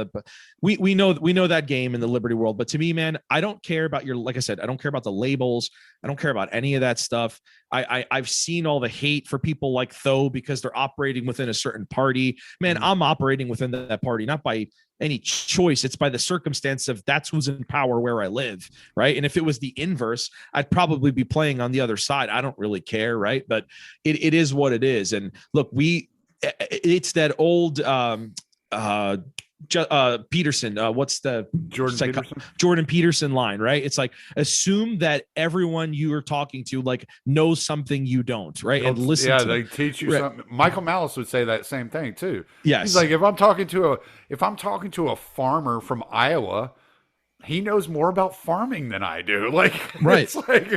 we know that game in the liberty world. But to me, man, I don't care about like I said, I don't care about the labels. I don't care about any of that stuff. I've seen all the hate for people like Tho because they're operating within a certain party. Man, I'm operating within that party, not by any choice. It's by the circumstance of that's who's in power where I live, right? And if it was the inverse, I'd probably be playing on the other side. I don't really care, right? But it is what it is. And look, it's that old Peterson, what's the Jordan Peterson line, right? It's like, assume that everyone you are talking to like knows something you don't, right? And listen to they teach you something. Michael Malice would say that same thing too. Yes. He's like, if I'm talking to a farmer from Iowa, he knows more about farming than I do. Like, right. It's like,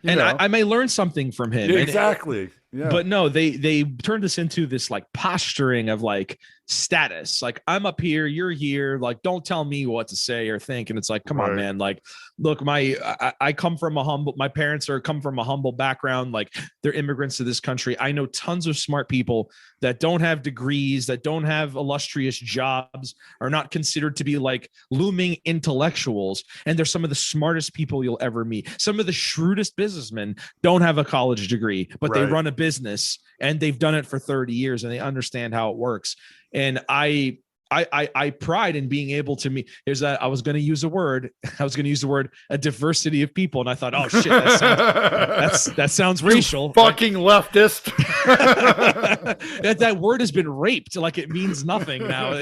I may learn something from him. Exactly. Yeah. But no, they turned this into this like posturing of like status. Like, I'm up here, you're here. Like, don't tell me what to say or think. And it's like, come on, man. Like, look, I come from my parents come from a humble background. Like, they're immigrants to this country. I know tons of smart people that don't have degrees, that don't have illustrious jobs, are not considered to be like looming intellectuals. And they're some of the smartest people you'll ever meet. Some of the shrewdest businessmen don't have a college degree, but they run a business and they've done it for 30 years and they understand how it works. And I pride in being able to meet. I was going to use the word, a diversity of people. And I thought, oh shit, that sounds racial. Fucking leftist. that word has been raped. Like, it means nothing now.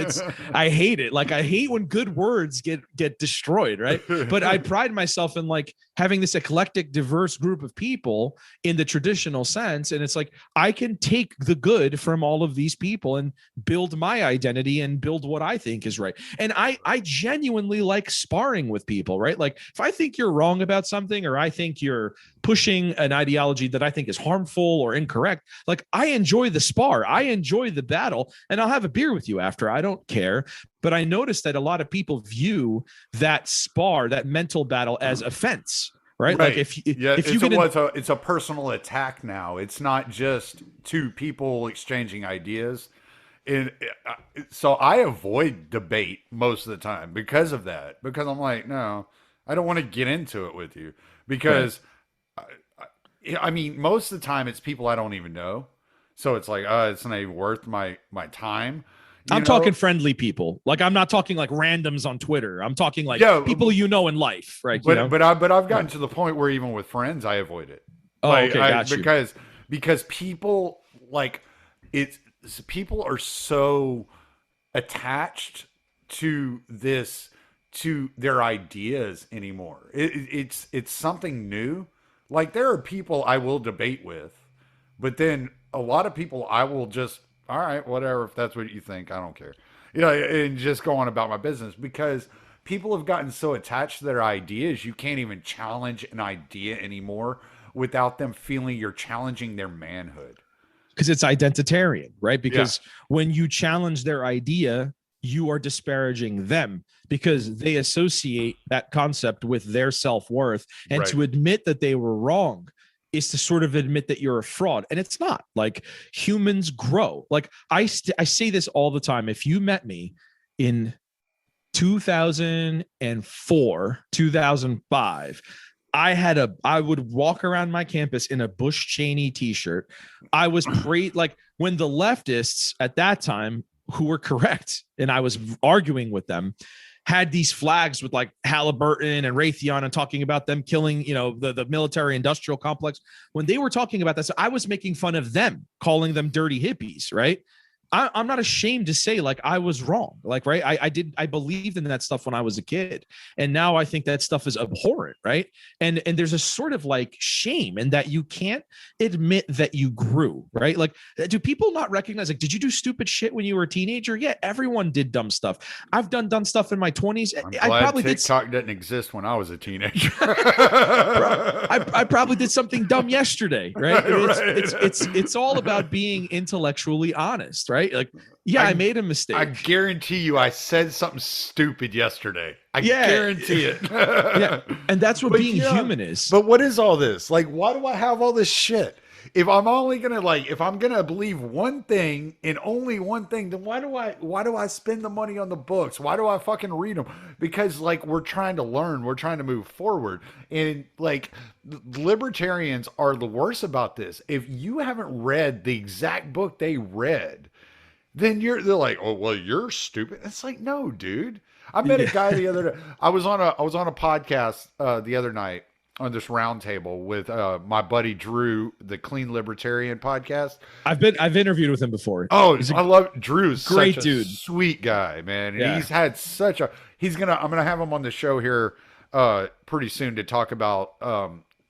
I hate it. Like, I hate when good words get destroyed. Right. But I pride myself in like having this eclectic, diverse group of people in the traditional sense. And it's like, I can take the good from all of these people and build my identity and build what I think is right. And I genuinely like sparring with people, right? Like, if I think you're wrong about something, or I think you're pushing an ideology that I think is harmful or incorrect, like, I enjoy the spar, I enjoy the battle, and I'll have a beer with you after. I don't care. But I noticed that a lot of people view that spar, that mental battle, as offense. Right. Like, if it's a personal attack now. It's not just two people exchanging ideas. So I avoid debate most of the time because of that, because I'm like, no, I don't want to get into it with you, because I mean, most of the time it's people I don't even know. So it's like, it's not even worth my time. I'm talking friendly people. Like, I'm not talking like randoms on Twitter. I'm talking like people you know in life, right? But I've gotten to the point where even with friends, I avoid it. Got you. Because people like people are so attached to their ideas anymore. It's something new. Like, there are people I will debate with, but then a lot of people I will just, all right, whatever, if that's what you think, I don't care. And just go on about my business, because people have gotten so attached to their ideas, you can't even challenge an idea anymore without them feeling you're challenging their manhood. Because it's identitarian, right? Because when you challenge their idea, you are disparaging them, because they associate that concept with their self-worth. And to admit that they were wrong is to sort of admit that you're a fraud. And it's not. Like, humans grow. Like, I say this all the time. If you met me in 2004, 2005, I would walk around my campus in a Bush Cheney t-shirt. I was like, when the leftists at that time, who were correct, and I was arguing with them, had these flags with like Halliburton and Raytheon and talking about them killing, the military industrial complex. When they were talking about this, I was making fun of them, calling them dirty hippies, right? I'm not ashamed to say, like, I was wrong. Like, right. I believed in that stuff when I was a kid. And now I think that stuff is abhorrent. Right. And there's a sort of like shame in that you can't admit that you grew. Right. Like, do people not recognize, like, did you do stupid shit when you were a teenager? Yeah. Everyone did dumb stuff. I've done dumb stuff in my 20s. I probably TikTok didn't exist when I was a teenager. I probably did something dumb yesterday. Right. It's all about being intellectually honest. Right. Like, I made a mistake. I guarantee you I said something stupid yesterday. I guarantee it. And that's what being human is. But what is all this? Like, why do I have all this shit? If I'm only gonna if I'm gonna believe one thing and only one thing, then why do I spend the money on the books? Why do I fucking read them? Because, like, we're trying to learn, we're trying to move forward, and like, libertarians are the worst about this. If you haven't read the exact book they read, then they're like, oh, well, you're stupid. It's like, no, dude. I met a guy the other day. I was on a podcast the other night on this round table with my buddy Drew, the Clean Libertarian podcast. I've interviewed with him before. Oh, I love Drew's great such dude, sweet guy, man. And he's had such a. I'm gonna have him on the show here pretty soon to talk about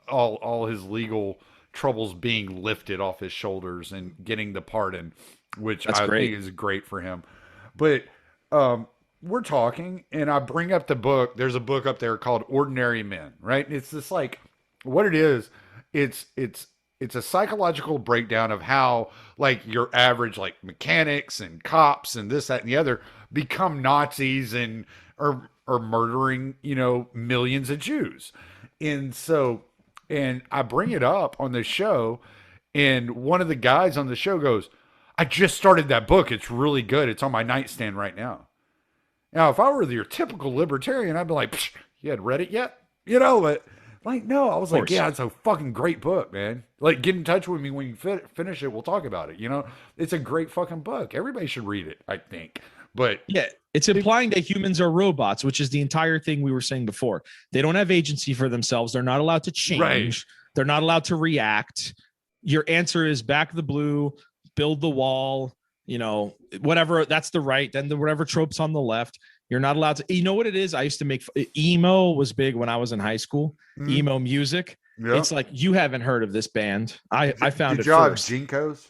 all his legal troubles being lifted off his shoulders and getting the pardon, which I think is great for him. But we're talking, and I bring up the book. There's a book up there called Ordinary Men, right? And it's this, like, what it is, it's a psychological breakdown of how, like, your average, like, mechanics and cops and this, that, and the other become Nazis and are murdering, millions of Jews. And I bring it up on the show, and one of the guys on the show goes, I just started that book. It's really good. It's on my nightstand right now. Now, if I were your typical libertarian, I'd be like, you hadn't read it yet? But, like, no. I was like, yeah, it's a fucking great book, man. Like, get in touch with me when you finish it. We'll talk about it. It's a great fucking book. Everybody should read it, I think. But yeah, it's implying that humans are robots, which is the entire thing we were saying before. They don't have agency for themselves. They're not allowed to change. Right. They're not allowed to react. Your answer is back the blue, build the wall, whatever. That's the right. Then whatever tropes on the left. You're not allowed to. You know what it is? I used to make emo was big when I was in high school. Emo music. Yep. It's like, you haven't heard of this band. I found it first. Jinkos?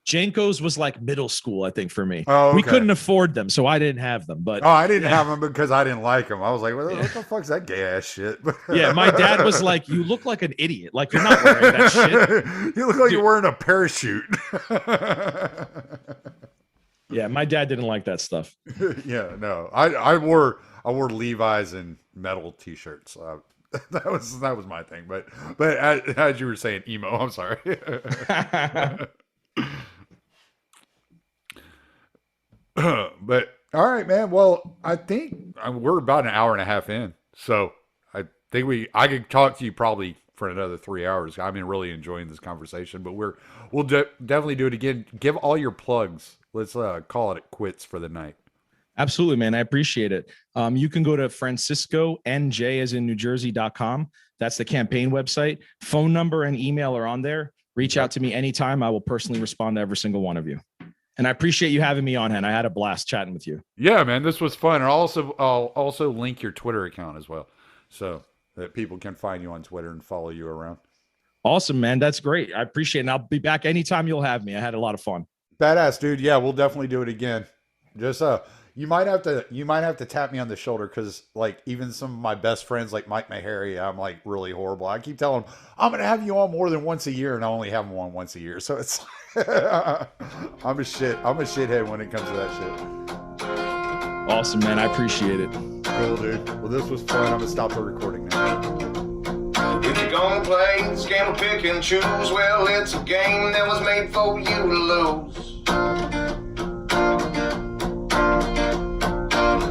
Jankos was like middle school, I think, for me. Oh, okay. We couldn't afford them, so I didn't have them. But I didn't have them because I didn't like them. I was like, what the fuck's that gay ass shit? Yeah, my dad was like, you look like an idiot. Like, you're not wearing that shit. You look like you're wearing a parachute. Yeah, my dad didn't like that stuff. Yeah, no. I wore Levi's and metal t-shirts. That was my thing. But as you were saying, emo, I'm sorry. But all right, man. Well, I think we're about an hour and a half in, so I think I could talk to you probably for another 3 hours. I've been really enjoying this conversation, but we'll definitely do it again. Give all your plugs. Let's call it quits for the night. Absolutely, man. I appreciate it. You can go to francisconj as in New Jersey.com. That's the campaign website. Phone number and email are on there. Reach out to me anytime. I will personally respond to every single one of you. And I appreciate you having me on, Hen. I had a blast chatting with you. Yeah, man, this was fun. And I'll also link your Twitter account as well, so that people can find you on Twitter and follow you around. Awesome, man. That's great. I appreciate it. And I'll be back anytime you'll have me. I had a lot of fun. Badass, dude. Yeah, we'll definitely do it again. Just you might have to tap me on the shoulder, because like even some of my best friends like Mike Meharry, I'm like really horrible. I keep telling them I'm gonna have you on more than once a year, and I only have them on once a year. So it's I'm a shithead when it comes to that shit. Awesome, man. I appreciate it. Cool, dude. Well, this was fun. I'm gonna stop the recording now. If you're gonna play, scam, pick and choose, well, it's a game that was made for you to lose.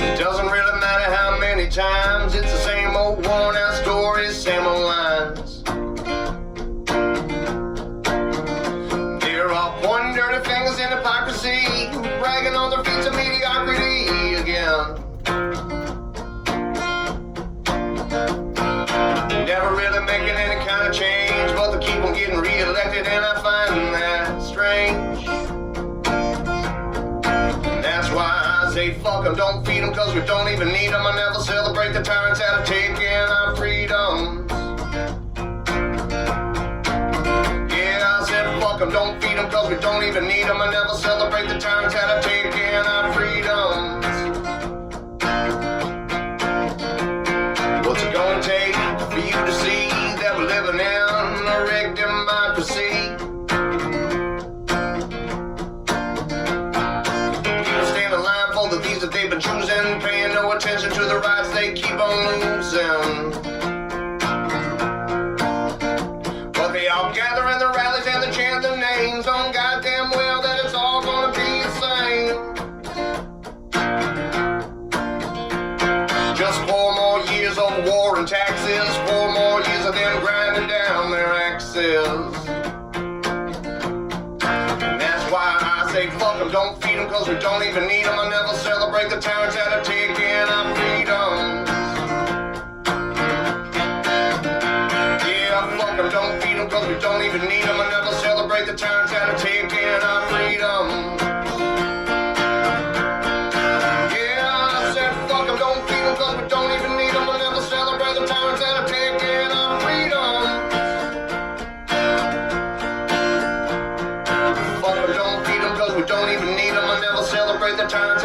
It doesn't really matter how many times, it's the same old worn out stories, same old lines. They're all pointing dirty fingers in hypocrisy, bragging on their feats of mediocrity again. Never really making any kind of change, but they keep on getting re-elected, and I find that strange. And that's why I say fuck them, don't feed them, cause we don't even need them. I never celebrate the tyrants out of taking our freedoms. Yeah, I said fuck them, don't feed them, cause we don't even need them. I never celebrate the tyrants out of taking our freedoms. What's it gonna take for you to see that we're living in a rigged democracy? People stand in line for the things that they've been choosing, paying no attention to the rights they keep on losing. But they all gather in the rallies and they chant their names, on goddamn well that it's all gonna be the same. Just 4 more years of war and taxes, 4 more years of them grinding down their axes. And that's why I say fuck them, don't feed them, cause we don't even need them. I never celebrate the tyrants out of taking our freedoms. Yeah, fuck them, don't feed them, cause we don't even need them. I never celebrate the tyrants out of taking our freedoms. Cause we don't even need them, we'll never celebrate the tyrants that are taking our freedom. Fuck them, don't feed them, cause we don't even need them, we'll never celebrate the tyrants